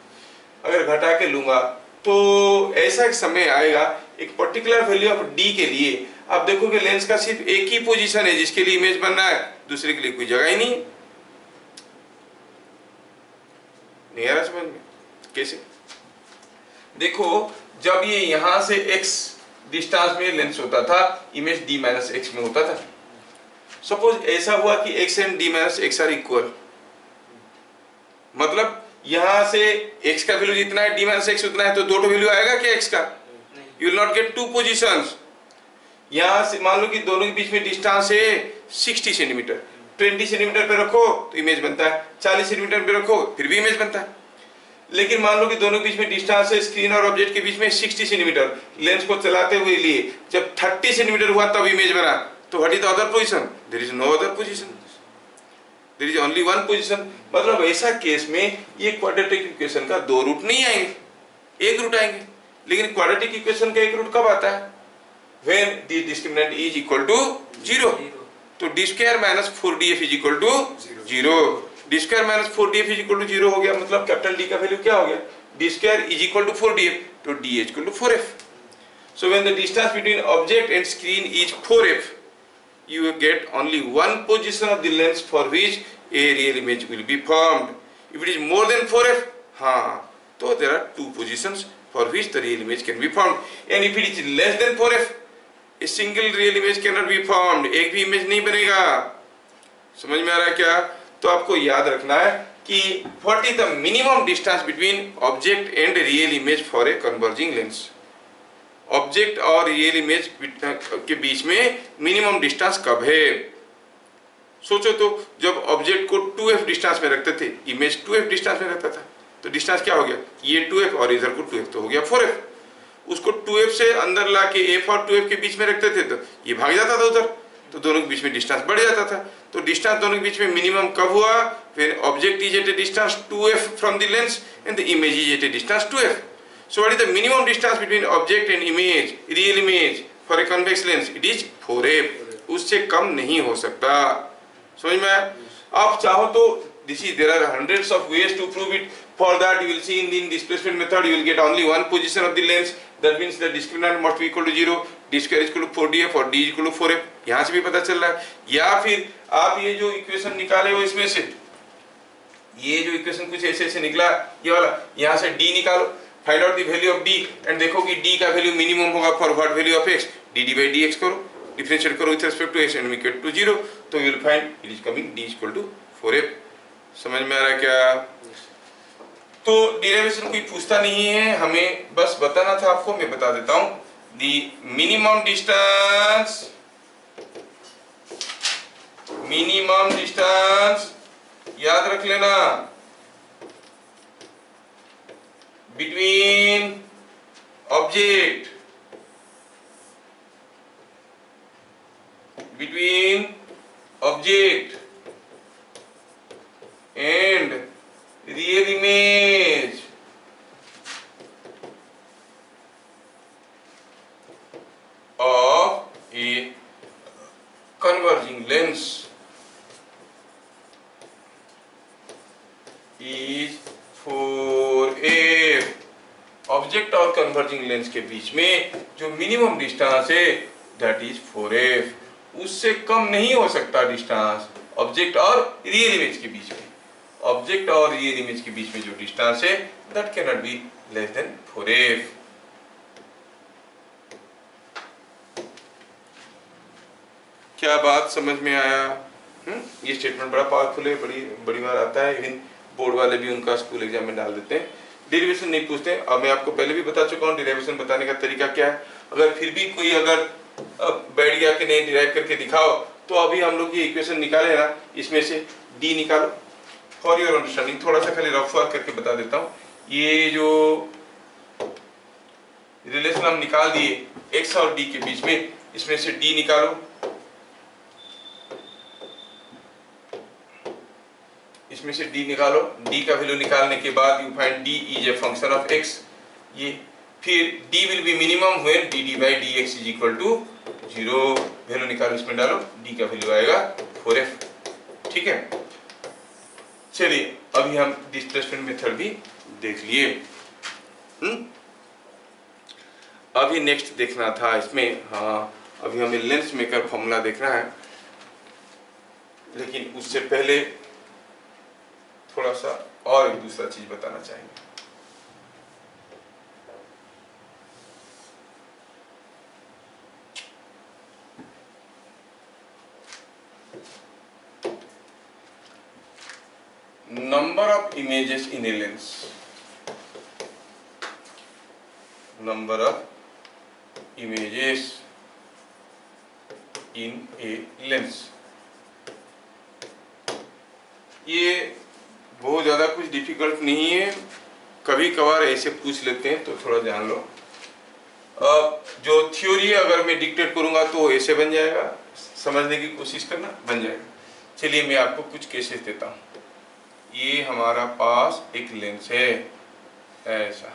अगर घटा के लूंगा तो ऐसा एक समय आएगा, एक पर्टिकुलर वैल्यू ऑफ डी के लिए आप देखोगे लेंस का सिर्फ एक ही पोजीशन है जिसके लिए इमेज बन रहा है, दूसरे के लिए कोई जगह ही नहीं आ रहा समझ में। कैसे देखो, जब ये यहां से x डिस्टेंस में लेंस होता था, इमेज d - x में होता था। सपोज ऐसा हुआ कि x and d - x are equal, मतलब यहां से x का वैल्यू जितना है d - x उतना है, तो दो वैल्यू आएगा क्या x का, you will not gate two positions. यहां से मान लो कि दोनों के बीच में डिस्टेंस है 60 सेंटीमीटर, 20 सेंटीमीटर पे रखो तो इमेज बनता है, 40 सेंटीमीटर पे रखो फिर भी इमेज बनता है। लेकिन मान लो कि दोनों के बीच में डिस्टेंस है स्क्रीन और ऑब्जेक्ट के बीच में 60 सेंटीमीटर, लेंस को चलाते हुए लिए जब 30 सेंटीमीटर हुआ तब इमेज बना, तो what is the other position, there is no other position, there is only one position. मतलब ऐसा केस में ये क्वाड्रेटिक इक्वेशन का दो रूट नहीं आएंगे, एक रूट आएंगे। लेकिन क्वाड्रेटिक इक्वेशन का एक रूट कब आता है, when the discriminant is equal to 0। तो d² - 4df = 0, d² - 4df = 0 हो गया, मतलब कैपिटल D का वैल्यू क्या हो गया, d² = 4df, तो d = 4f। So when the distance between object and screen is 4f, you get only one position of the lens for which a real image will be formed. If it is more than 4f, हाँ, तो there are two positions for which the real image can be formed. And if it is less than 4f, a single real image cannot be formed. एक भी image नहीं बनेगा। समझ में आ रहा है क्या? तो आपको याद रखना है कि what is the minimum distance between object and real image for a converging lens. Object और रियल इमेज के बीच में मिनिमम डिस्टेंस कब है? सोचो तो, जब ऑब्जेक्ट को 2f डिस्टेंस में रखते थे, इमेज 2f डिस्टेंस में रखता था, तो डिस्टेंस क्या हो गया, ये 2f और इधर को 2f, तो हो गया 4f। उसको 2f से अंदर ला के f और 2f के बीच में रखते थे तो ये भाग जाता था उधर, तो दोनों के बीच में डिस्टेंस बढ़ जाता था। तो डिस्टेंस दोनों के बीच में मिनिमम कब हुआ, when object is at a distance 2f from the lens and the image is at a distance 2f. So what is the minimum distance between object and image, real image for a convex lens? It is 4f. उससे कम नहीं हो सकता। समझ में आया? आप चाहो तो there are hundreds of ways to prove it. For that you will see in the displacement method you will get only one position of the lens. That means the discriminant must be equal to 0. d² is equal to 4df और d is equal to 4f. यहाँ से भी पता चल रहा है। या फिर आप ये जो इक्वेशन निकाले हो इसमें से, ये जो इक्वेशन कुछ ऐसे ऐसे निकला, ये वाला, यहाँ से d निकालो, find out the value of d and देखो कि d का वैल्यू मिनिमम होगा for what value of x, dd/dx करो, डिफरेंशिएट करो with respect to x and make it to 0, तो you will find it is coming d = 4f. समझ में आ रहा है क्या? तो डेरिवेशन कोई पूछता नहीं है, हमें बस बताना था आपको, मैं बता देता हूं। द मिनिमम डिस्टेंस याद रख लेना, between object and real image of a converging lens is 4f। Object और कन्वर्जिंग लेंस के बीच में जो मिनिमम डिस्टेंस है दैट इज 4f। उससे कम नहीं हो सकता डिस्टेंस ऑब्जेक्ट और रियल इमेज के बीच में। ऑब्जेक्ट और रियल इमेज के बीच में जो डिस्टेंस है that can not be less than 4f। क्या बात समझ में आया? ये स्टेटमेंट बड़ा पावरफुल है, बड़ी बार आता है, इवन बोर्ड वाले भी उनका स्कूल एग्जाम में डाल देते हैं। डेरिवेशन नहीं पूछते। अब मैं आपको पहले भी बता चुका हूँ डेरिवेशन बताने का तरीका क्या है। अगर फिर भी कोई अगर बैठ गया कि नहीं डिराइव करके दिखाओ, तो अभी हम लोग ये इक्वेशन निकाले ना, इसमें से डी निकालो। फॉर योर अंडरस्टैंडिंग थोड़ा सा खाली रफ वर्क करके बता देता हूँ। ये जो रिलेशन हम निकाल दिए एक्स और डी के बीच में, इसमें से डी निकालो। इसमें से d निकालो। d का वैल्यू निकालने के बाद you find d is a function of x। ये फिर d will be minimum when dd by dx is equal to 0। Value निकालो, इसमें डालो, d का वैल्यू आएगा 4f। ठीक है, चलिए अभी हम डिस्प्लेसमेंट मेथड भी देख लिए। अभी नेक्स्ट देखना था इसमें, हाँ अभी हमें लेंस मेकर फॉर्मूला देखना है, लेकिन उससे पहले थोड़ा सा और एक दूसरा चीज बताना चाहेंगे। Number of images in a lens, number of images in A lens, ये बहुत ज्यादा कुछ डिफिकल्ट नहीं है। कभी कभार ऐसे पूछ लेते हैं तो थोड़ा जान लो। अब जो थ्योरी अगर मैं डिक्टेट करूंगा तो ऐसे बन जाएगा, समझने की कोशिश करना, बन जाएगा। चलिए मैं आपको कुछ केसेस देता हूँ। ये हमारा पास एक लेंस है, ऐसा,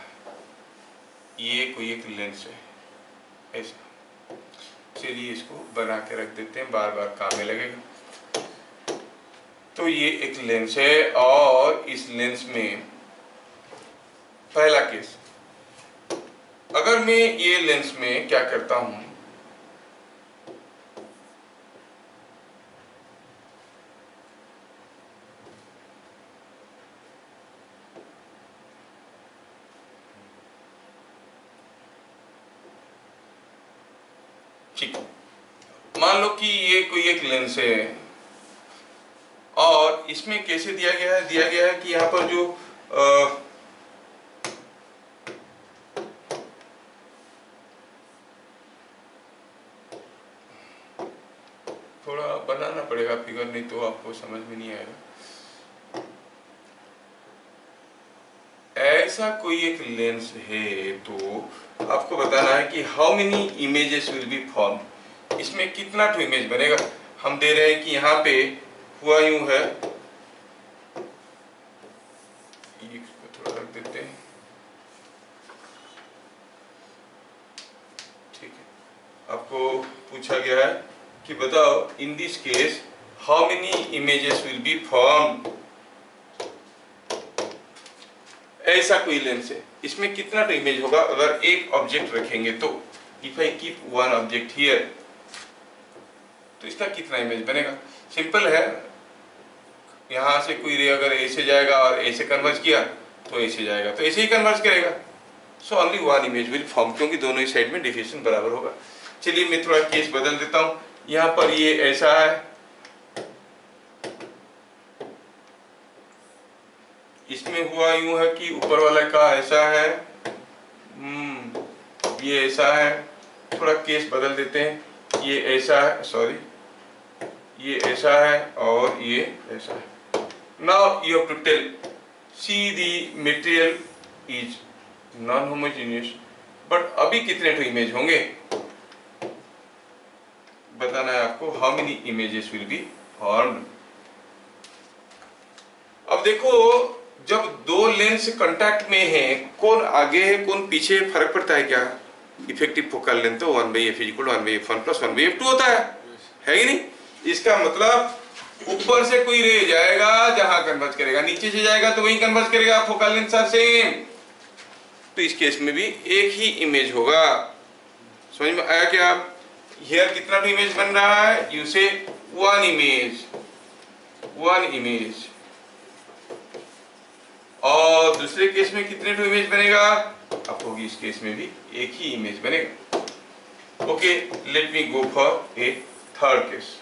ये कोई एक लेंस है ऐसा। चलिए इसको बना के रख देते हैं, बार बार काम में लगेगा। तो ये एक लेंस है और इस लेंस में पहला केस, अगर मैं ये लेंस में क्या करता हूं, ठीक, मान लो कि ये कोई एक लेंस है और इसमें कैसे दिया गया है कि यहाँ पर जो थोड़ा बनाना पड़ेगा फिगर, नहीं तो आपको समझ में नहीं आएगा। ऐसा कोई एक लेंस है तो आपको बताना है कि how many images will B form, इसमें कितना टू इमेज बनेगा। हम दे रहे हैं कि यहाँ पे हुआ यूं है, इसको थोड़ा रख देते हैं, ठीक है। आपको पूछा गया है कि बताओ in this case how many images will be formed. ऐसा कोई लेंस है, इसमें कितना तो इमेज होगा अगर एक ऑब्जेक्ट रखेंगे तो। If I keep one object here, तो इसका कितना इमेज बनेगा। सिंपल है, यहाँ से कोई रे अगर ऐसे जाएगा और ऐसे कन्वर्ज किया तो ऐसे जाएगा, तो ऐसे ही कन्वर्ज करेगा। So only one image will form, क्योंकि दोनों ही साइड में डिफिनेशन बराबर होगा। चलिए मैं थोड़ा केस बदल देता हूँ। यहाँ पर ये ऐसा है, इसमें हुआ यूं है कि ऊपर वाला का ऐसा है, ये ऐसा है। थोड़ा केस बदल देते हैं, ये ऐसा है, सॉरी ये ऐसा है और ये ऐसा है। Now you have to tell, see the material is non homogeneous, but अभी कितने तो इमेज होंगे बताना है आपको। How many images will be formed. अब देखो जब दो लेंस कांटेक्ट में है, कौन आगे है कौन पीछे फर्क पड़ता है क्या? इफेक्टिव फोकल लेंथ तो 1/f = 1/f1 + 1/f2 होता है कि नहीं? इसका मतलब ऊपर से कोई रे जाएगा जहां कन्वर्ज करेगा, नीचे से जाएगा तो वहीं कन्वर्ज करेगा, फोकल लेंथ आर सेम। तो इस केस में भी एक ही इमेज होगा। समझ में आया क्या? हियर कितना इमेज बन रहा है? यू से वन इमेज। और दूसरे केस में कितने इमेज बनेगा? अब होगी इस केस में भी एक ही इमेज बनेगा। Okay, let me go for a third case.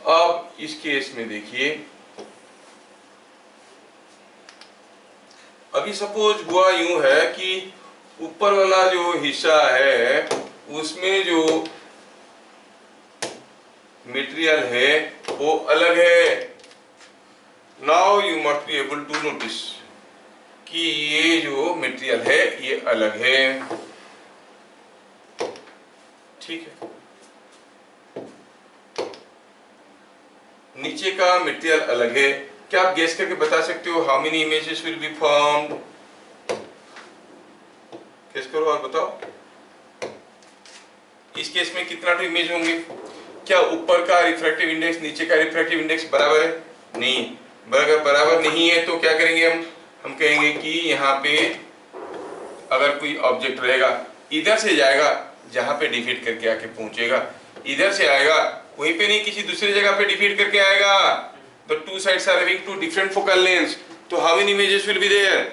अब इस केस में देखिए, अभी सपोज हुआ यूं है कि ऊपर वाला जो हिस्सा है उसमें जो मटेरियल है वो अलग है। Now you must be able to notice कि ये जो मटेरियल है ये अलग है, ठीक है। नीचे का मटेरियल अलग है। क्या आप गेस करके बता सकते हो how many images will be formed? Guess करो और बताओ इस केस में कितना इमेज होंगे? क्या ऊपर का रिफ्रैक्टिव इंडेक्स नीचे का रिफ्रैक्टिव इंडेक्स बराबर है? नहीं। अगर बराबर नहीं है तो क्या करेंगे हम कहेंगे कि यहाँ पे अगर कोई ऑब्जेक्ट रहेगा, इधर से जाएगा जहां पे डिफीट करके आके पहुंचेगा, इधर से आएगा वहीं पे नहीं किसी दूसरी जगह पे डिफीट करके आएगा। तो two sides are having two different focal lengths, तो how many images will be there?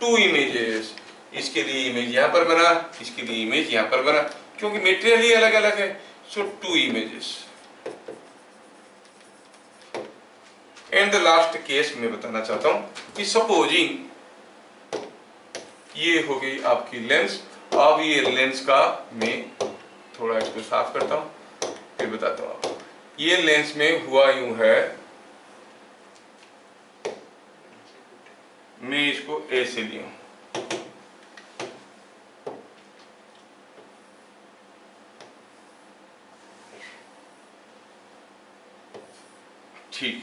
Two images. इसके लिए इमेज यहाँ पर बना, इसके लिए इमेज यहाँ पर बना, क्योंकि मटेरियल ही अलग अलग है। So two images. And the last case मैं बताना चाहता हूं कि सपोजिंग ये हो गई आपकी लेंस। अब ये लेंस का मैं थोड़ा इसको साफ करता हूं फिर बताता हूं आपको। ये लेंस में हुआ यूं है, मैं इसको ए से लिया, ठीक।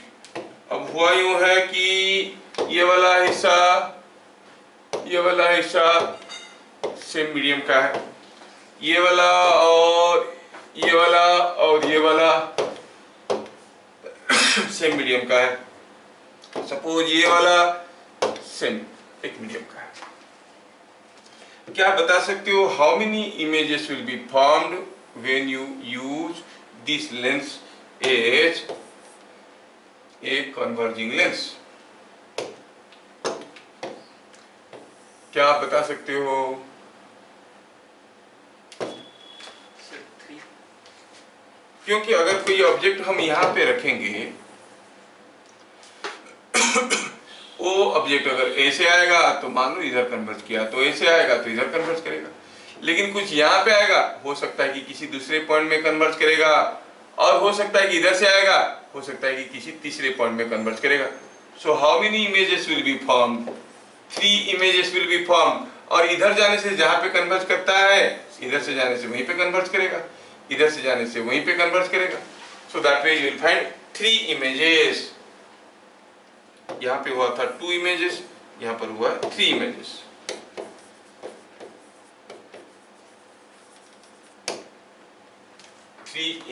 अब हुआ यूं है कि ये वाला हिस्सा सेम मीडियम का है, ये वाला और ये वाला सेम मीडियम का है। सपोज ये वाला सेम एक मीडियम का है। क्या बता सकते हो how many images will be formed when you use this lens as a converging lens? क्या आप बता सकते हो? क्योंकि अगर कोई ऑब्जेक्ट हम यहां पे रखेंगे, वो ऑब्जेक्ट अगर ए से आएगा तो मान लो इधर कन्वर्ज किया, तो ए से आएगा तो इधर कन्वर्ज करेगा। लेकिन कुछ यहाँ पे आएगा, हो सकता है कि किसी दूसरे पॉइंट में कन्वर्ज करेगा, और हो सकता है कि इधर से आएगा, हो सकता है कि किसी तीसरे पॉइंट में कन्वर्ज करेगा। So how many images will be formed? 3 images will be formed. और इधर जाने से जहां पे कन्वर्ज करता है, इधर से जाने से वहीं पे कन्वर्ज करेगा, इधर से जाने से वहीं पे कन्वर्ज करेगा। So that way you will find 3 images. यहां पे हुआ था 2 इमेजेस, यहां पर हुआ 3 images.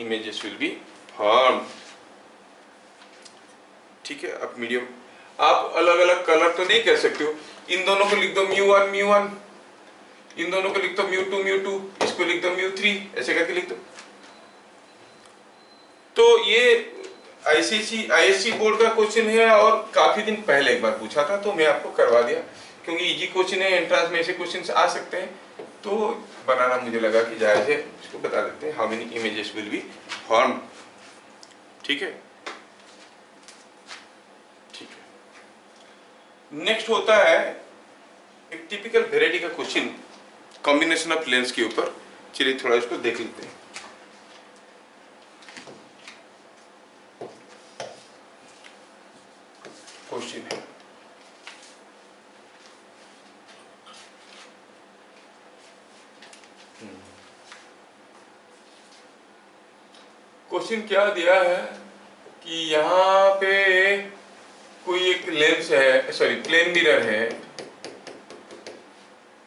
Images will be formed, ठीक है। अब मीडियम आप अलग अलग कलर तो नहीं कर सकते हो। इन दोनों को लिख दो μ1 μ1, इन दोनों को लिख दो μ2 μ2, इसको लिख दो μ3, ऐसे करके लिख दो। तो ये आईएससी बोर्ड का क्वेश्चन है और काफी दिन पहले एक बार पूछा था, तो मैं आपको करवा दिया क्योंकि इजी क्वेश्चन है, एंट्रेंस में ऐसे क्वेश्चन आ सकते हैं, तो बनाना मुझे लगा कि जायज है, इसको बता देते हैं how many images will be formed, ठीक है। नेक्स्ट होता है एक टिपिकल वेराइटी का क्वेश्चन कॉम्बिनेशन ऑफ लेंस के ऊपर। चलिए थोड़ा इसको देख लेते हैं। क्वेश्चन है। क्वेश्चन क्या दिया है कि यहाँ पे कोई एक लेंस है, सॉरी प्लेन मिरर है,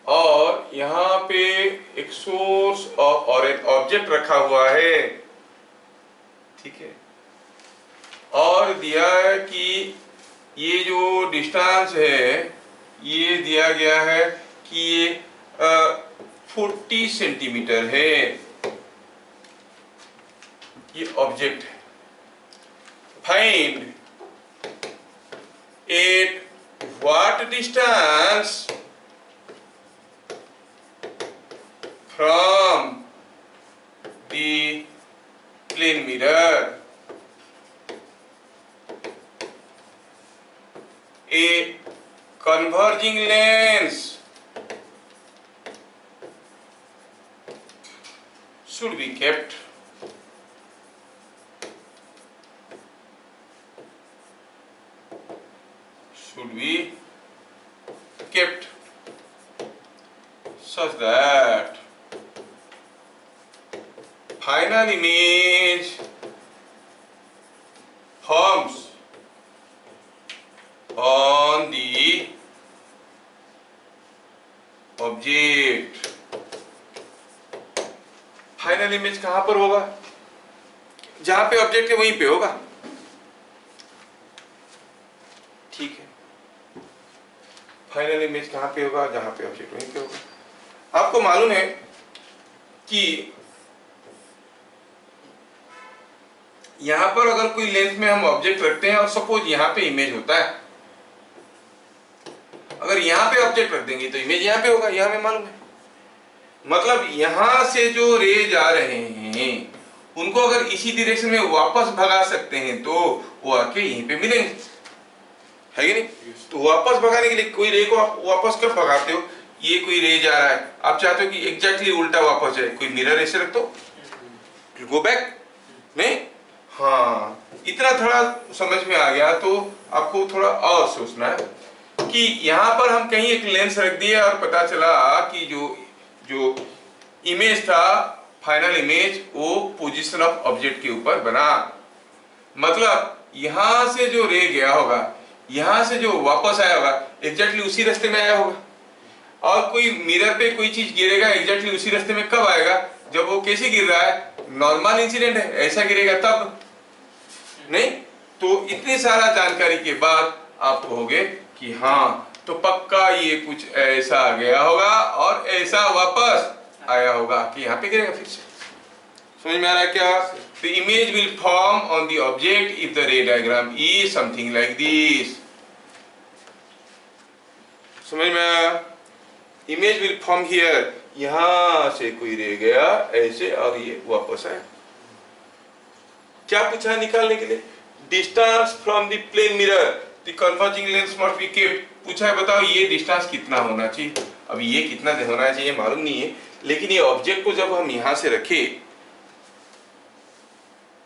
और यहाँ पे एक सोर्स और एक ऑब्जेक्ट रखा हुआ है, ठीक है, और दिया है कि ये जो डिस्टेंस है ये दिया गया है कि ये 40 सेंटीमीटर है, ये ऑब्जेक्ट है। Find at what distance from the plane mirror a converging lens should be kept such that final image forms on the object। Final image कहां पर होगा? जहां पे ऑब्जेक्ट है वहीं पे होगा, ठीक है। फाइनल इमेज कहां पे होगा? जहां पे ऑब्जेक्ट वहीं पे होगा। आपको मालूम है कि यहां पर अगर कोई लेंस में हम ऑब्जेक्ट रखते हैं और सपोज यहां पे इमेज होता है, अगर यहां पे ऑब्जेक्ट रख देंगे तो इमेज यहां पे होगा, यह हमें मालूम है। मतलब यहां से जो रेज आ रहे हैं उनको अगर इसी डायरेक्शन में वापस भगा सकते हैं तो वो आके यहीं पे मिलेंगे, है कि नहीं? तो वापस भगाने के लिए कोई रे को आप वापस कब भगाते हो? ये कोई रे जा रहा है, आप चाहते हो कि एग्जैक्टली उल्टा वापस जाए, कोई मिरर ऐसे रख दो, गो बैक, नहीं? हाँ, इतना थोड़ा समझ में आ गया तो आपको थोड़ा और सोचना है कि यहां पर हम कहीं एक लेंस रख दिए और पता चला कि जो इमेज था, फाइनल इमेज, वो पोजीशन ऑफ ऑब्जेक्ट के ऊपर बना। मतलब यहां से जो रे गया होगा, यहां से जो वापस आया होगा, एग्जैक्टली उसी रास्ते में आया होगा। और कोई मिरर पे कोई चीज गिरेगा एग्जैक्टली उसी रास्ते में कब आएगा? जब वो कैसे गिर रहा है, नॉर्मल इंसिडेंट है, ऐसा गिरेगा तब, नहीं? तो इतनी सारा जानकारी के बाद आप कहोगे कि हाँ, तो पक्का ये कुछ ऐसा गया होगा और ऐसा वापस आया होगा कि यहाँ पे गिरेगा फिर से। समझ में आ रहा है क्या? The image will form on the object if the ray diagram is something like this। समझ में आया? Image will form here, यहां से कोई रे गया ऐसे और ये वापस आया। क्या पूछा निकालने के लिए? Distance from the plane mirror, the converging lens must be kept। पूछा है बताओ ये डिस्टेंस कितना होना चाहिए। अब ये कितना होना चाहिए मालूम नहीं है, लेकिन ये ऑब्जेक्ट को जब हम यहां से रखे,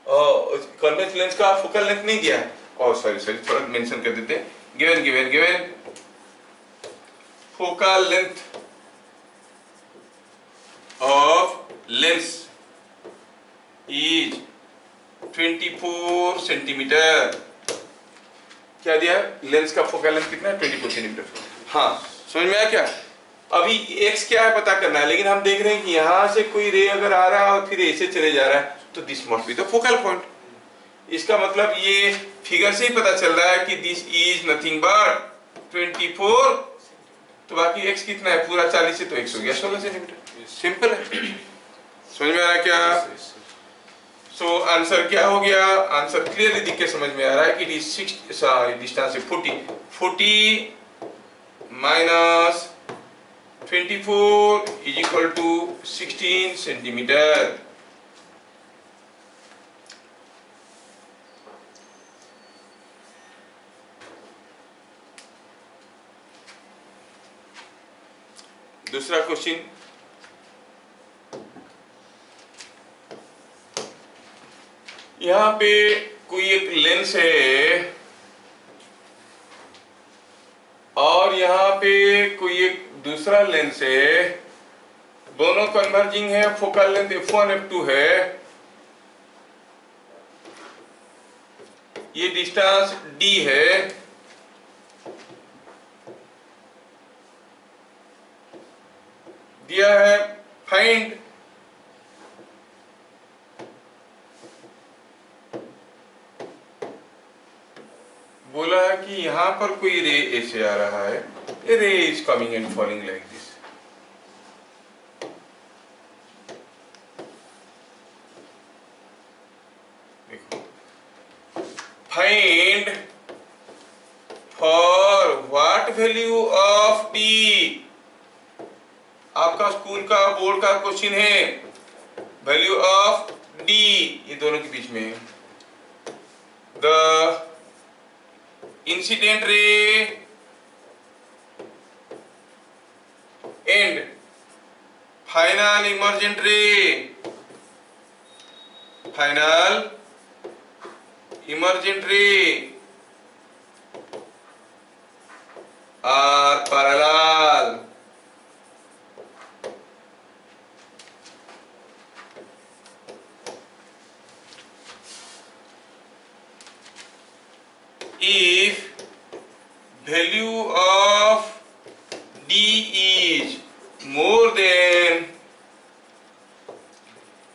कॉन्वेक्स लेंस का फोकल लेंथ नहीं दिया है, और सॉरी थोड़ा मेंशन कर देते हैं, given focal length of lens is 24 centimetre. क्या दिया? लेंस का फोकल लेंथ कितना है? 24 सेंटीमीटर। हाँ, समझ में आया क्या? अभी x क्या है पता करना है, लेकिन हम देख रहे हैं कि यहां से कोई रे अगर आ रहा है और फिर ऐसे चले जा रहा है तो this must be the focal point. इसका मतलब ये फिगर से ही पता चल रहा है कि दिस इज नथिंग बट 24, तो बाकी x कितना है? पूरा 40 से तो x हो गया 16 सेंटीमीटर। सिंपल है। समझ में आ रहा है क्या? सो आंसर क्या हो गया? आंसर क्लियरली दिख के समझ में आ रहा है कि इट इज 60, डिस्टेंस है 40 minus 24 is equal to 16 centimetre. दूसरा क्वेश्चन, यहां पे कोई एक लेंस है कोई एक दूसरा लेंस है, दोनों कन्वर्जिंग है, फोकल लेंथ f1 f2 है, ये डिस्टेंस d है, दिया है फाइंड बोला है कि यहां पर कोई रे ऐसे आ रहा है, a ray is coming and falling like this. देखो, find for what value of D, आपका स्कूल का बोर्ड का क्वेश्चन है, वैल्यू ऑफ डी, ये दोनों के बीच में the incident ray and final emergent ray, final emergent ray are parallel. If value of d is more than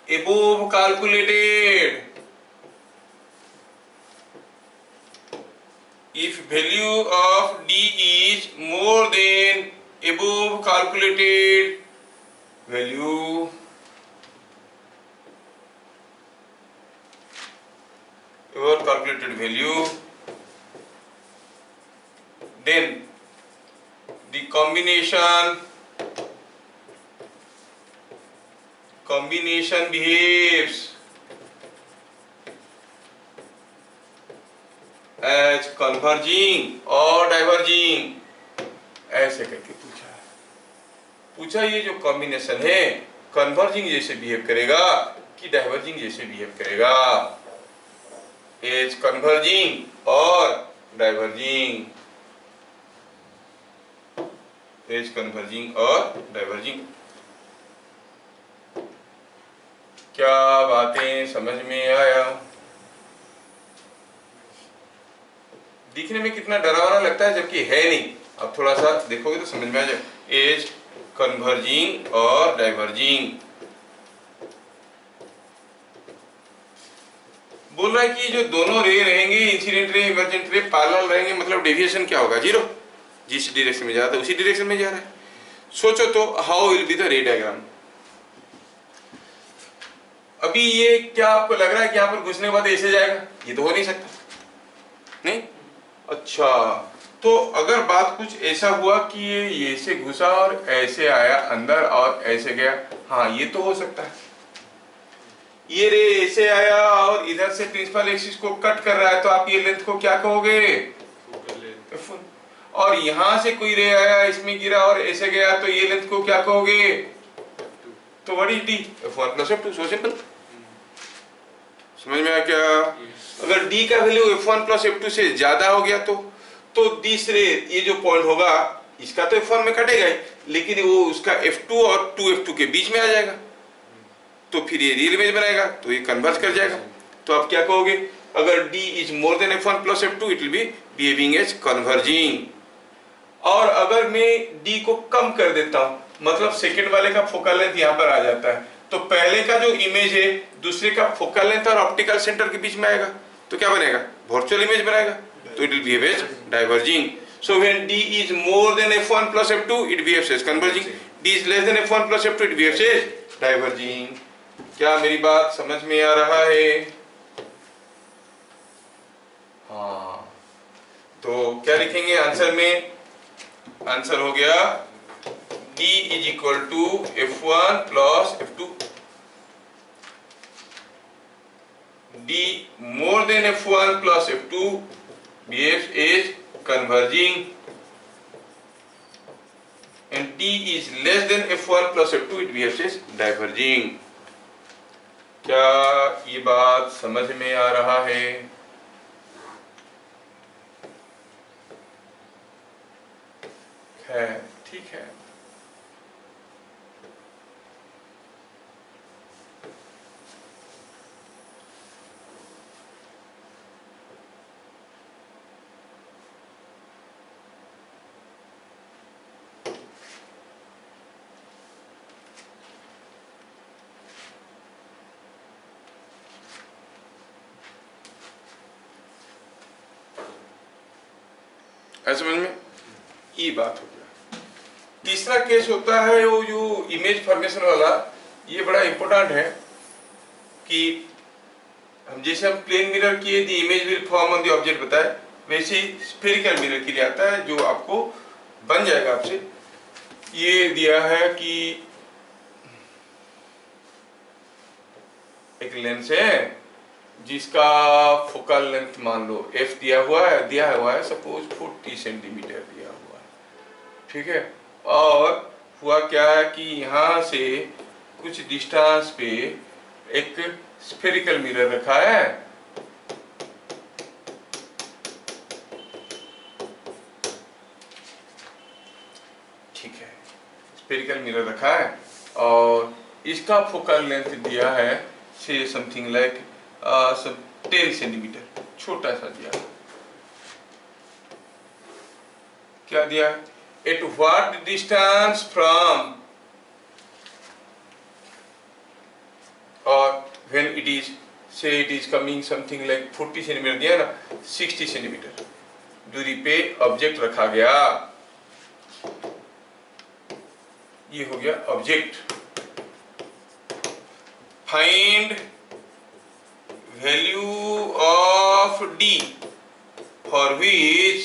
above calculated, if value of d is more than above calculated value, your calculated value, then the combination behaves as converging or diverging, ऐसे करके पूछा ये जो combination है converging जैसे behave करेगा कि diverging जैसे बिहेव करेगा, एज कन्वर्जिंग और डाइवर्जिंग, एज कन्वर्जिंग और डाइवर्जिंग। क्या बातें समझ में आया? दिखने में कितना डरावना लगता है जबकि है नहीं, अब थोड़ा सा देखोगे तो समझ में आ जाए। एज कन्वर्जिंग और डाइवर्जिंग बोल रहा है कि जो दोनों रे रहेंगे, incident ray emergent ray parallel रहेंगे, मतलब डेविएशन क्या होगा? जीरो। जिस डायरेक्शन में जा रहा है उसी डायरेक्शन में जा रहा है। सोचो तो हाउ विल बी द रे डायग्राम। अभी ये क्या आपको लग रहा है कि यहाँ पर घुसने के बाद ऐसे जाएगा? ये तो हो नहीं सकता, नहीं। अच्छा, तो अगर बात कुछ ऐसा हुआ कि ये ऐसे घुसा और ऐसे आया अंदर और ऐसे गया, हाँ ये तो हो सकता है। ये रे ऐसे आया और इधर से प्रिंसिपल एक्सिस को कट कर रहा है, तो आप ये लेंथ को क्या कहोगे? F1। और यहां से कोई रे आया, इसमें गिरा और ऐसे गया, तो ये लेंथ को क्या कहोगे? तो what is D? F1 plus F2। So simple. समझ में आया क्या? अगर d का वैल्यू F1 प्लस F2 से ज्यादा हो गया तो तीसरे ये जो पॉइंट होगा इसका तो F1 में कटेगा ही, लेकिन वो उसका F2 और 2F2 के बीच में आ जाएगा, तो फिर ये रियल इमेज बनाएगा, तो ये कन्वर्ज कर जाएगा। तो आप क्या कहोगे? अगर d is more than F1 plus F2 it will be behaving as converging. और अगर मैं d को कम कर देता हूं, मतलब सेकंड वाले का फोकल लेंथ यहाँ पर आ जाता है, तो पहले का जो इमेज है दूसरे का फोकल लेंथ और ऑप्टिकल सेंटर के बीच में आएगा, तो क्या बनेगा? वर्चुअल इमेज बनाएगा, तो it will behave as diverging. So when d is more than F1 plus F2 it behaves as converging, d is less than F1 plus F2 it behaves as diverging. क्या मेरी बात समझ में आ रहा है? हाँ, तो क्या लिखेंगे आंसर में? आंसर हो गया d is equal to F1 plus F2, d more than F1 plus F2 behaves as converging and d is less than F1 plus F2 it behaves as diverging। क्या ये बात समझ में आ रहा है? है, ठीक है। समझ में ये बात हो गया। तीसरा केस होता है वो जो इमेज फॉर्मेशन वाला, ये बड़ा इंपॉर्टेंट है कि हम जैसे हम प्लेन मिरर किए दी image will form on the object बताए, वैसे ही स्फेरिकल मिरर के लिए आता है जो आपको बन जाएगा आपसे। ये दिया है कि एक लेंस है जिसका फोकल लेंथ मान लो f दिया हुआ है सपोज 40 सेंटीमीटर दिया हुआ है, ठीक है। और हुआ क्या है कि यहाँ से कुछ डिस्टेंस पे एक स्फेरिकल मिरर रखा है, ठीक है, स्फेरिकल मिरर रखा है और इसका फोकल लेंथ दिया है से समथिंग लाइक 10 सेंटीमीटर, छोटा सा दिया। क्या दिया? एट व्हाट डिस्टेंस फ्रॉम, और व्हेन इट इज से it is coming something like 40 centimetre दिया ना, 60 सेंटीमीटर दूरी पे ऑब्जेक्ट रखा गया। ये हो गया object. Find value of d for which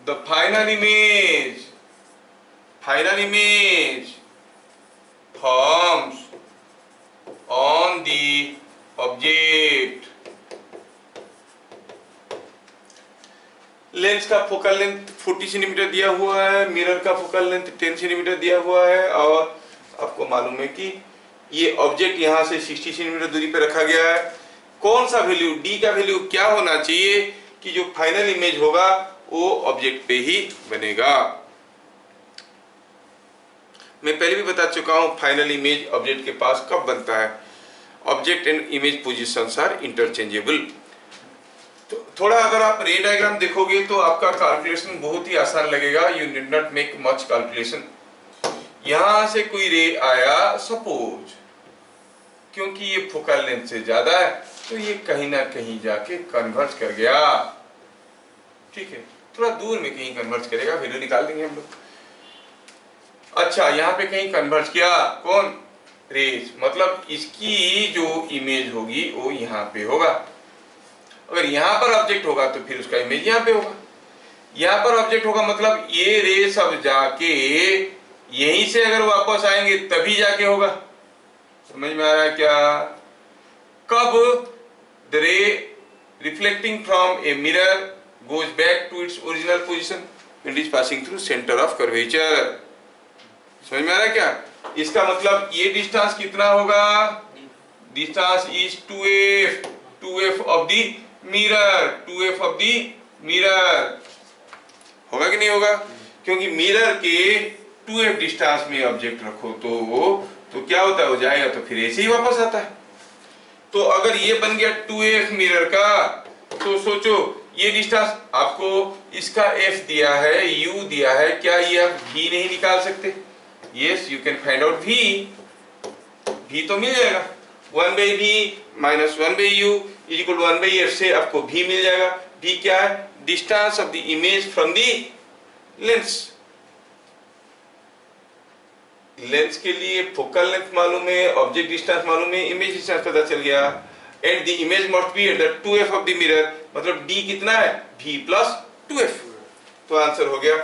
the final image forms on the object। Lens का फोकल लेंथ 40 सेंटीमीटर दिया हुआ है, मिरर का फोकल लेंथ 10 सेंटीमीटर दिया हुआ है, और आपको मालूम है कि ये ऑब्जेक्ट यहाँ से 60 सेंटीमीटर दूरी पे रखा गया है। कौन सा वैल्यू, डी का वैल्यू क्या होना चाहिए कि जो फाइनल इमेज होगा वो ऑब्जेक्ट पे ही बनेगा। मैं पहले भी बता चुका हूं फाइनल इमेज ऑब्जेक्ट के पास कब बनता है। Object and image positions are interchangeable. तो थोड़ा अगर आप रे डायग्राम देखोगे तो आपका कैलकुलेशन बहुत ही आसान लगेगा। You need not make much calculation. यहां से कोई रे आया सपोज, क्योंकि ये फोकल लेंथ से ज्यादा है तो ये कहीं ना कहीं जाके कन्वर्ज कर गया, ठीक है, थोड़ा दूर में कहीं कन्वर्ज करेगा, वैल्यू निकाल देंगे हम लोग। अच्छा, यहाँ पे कहीं कन्वर्ज किया, कौन? रेस, मतलब इसकी जो इमेज होगी वो यहाँ पे होगा। अगर यहाँ पर ऑब्जेक्ट होगा तो फिर उसका इमेज यहाँ पे होगा। यहाँ पर ऑब्जेक्ट होगा मतलब ये रेस अब जाके यहीं से अगर वापस आएंगे तभी जाके होगा। समझ में आ रहा है क्या? कब? The ray reflecting from a mirror goes back to its original position and is passing through centre of curvature. समझ में आ रहा है क्या? इसका मतलब ये डिस्टेंस कितना होगा? Distance is 2f of the mirror, 2f of the mirror. होगा कि नहीं होगा? क्योंकि मिरर के 2f डिस्टेंस में ऑब्जेक्ट रखो तो क्या होता है, हो जाएगा तो फिर ऐसे ही वापस आता है। तो अगर ये बन गया 2f मिरर का, तो सोचो ये डिस्टेंस आपको इसका f दिया है, u दिया है, क्या ये आप v नहीं निकाल सकते? Yes, you can find out v तो मिल जाएगा। 1/v minus 1/u is equal to 1/f से आपको v मिल जाएगा। v क्या है? Distance of the image from the lens. Lens के लिए फोकल लेंथ मालूम है, ऑब्जेक्ट डिस्टेंस मालूम है, इमेज डिस्टेंस पता चल गया। And the image must be at the 2f of the mirror, मतलब d कितना है? v plus 2f। तो आंसर हो गया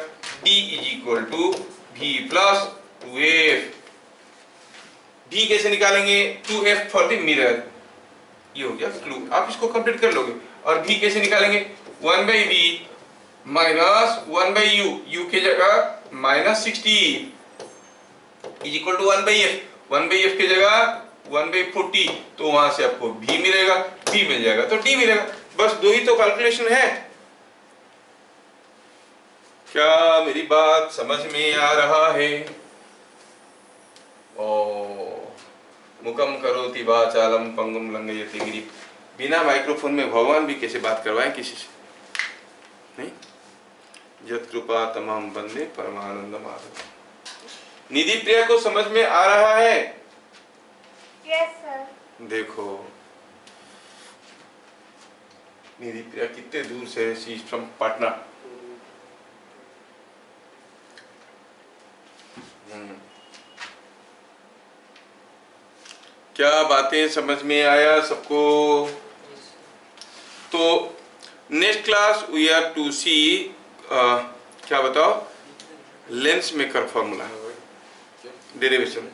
d is equal to v plus 2f। v कैसे निकालेंगे? 2f फॉर द मिरर, ये हो गया क्लू, आप इसको कंप्लीट कर लोगे। और v कैसे निकालेंगे? 1/v माइनस 1/u, u की जगह minus 60 is equal to 1/f, 1/f की जगह 1/40, तो वहां से आपको v मिलेगा, v मिल जाएगा तो d मिलेगा। बस दो ही तो कैलकुलेशन है, क्या मेरी बात समझ में आ रहा है? ओ मुकम करोति वाचालम पंगुम लंघयते गिरिम। बिना माइक्रोफोन में भगवान भी कैसे बात करवाएं किसी से? नहीं, यत् कृपा तमाम बंदे परमानंद माधव। निधि प्रिया को समझ में आ रहा है? Yes sir. देखो निधि प्रिया कितने दूर से है, शी इज फ्रॉम पटना। क्या बातें समझ में आया सबको? तो next class we are to see क्या बताओ, lens maker formula derivation.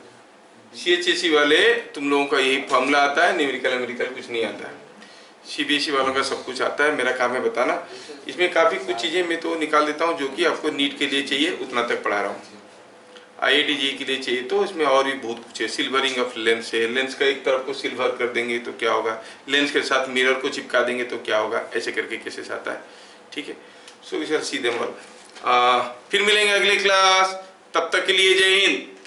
CHSE वाले तुम लोगों का यही फॉर्मूला आता है, न्यूमेरिकल कुछ नहीं आता है। CBSE वालों का सब कुछ आता है, मेरा काम है बताना। इसमें काफ़ी कुछ चीज़ें मैं तो निकाल देता हूँ जो कि आपको नीट के लिए चाहिए, उतना तक पढ़ा रहा हूँ। IIT JEE के लिए चाहिए तो इसमें और भी बहुत कुछ है। सिल्वरिंग ऑफ लेंस है, लेंस का एक तरफ को सिल्वर कर देंगे तो क्या होगा, लेंस के साथ मिरर को चिपका देंगे तो क्या होगा, ऐसे करके केसेस आता है। ठीक है, so we shall see them all. फिर मिलेंगे अगले क्लास, तब तक के लिए जय हिंद।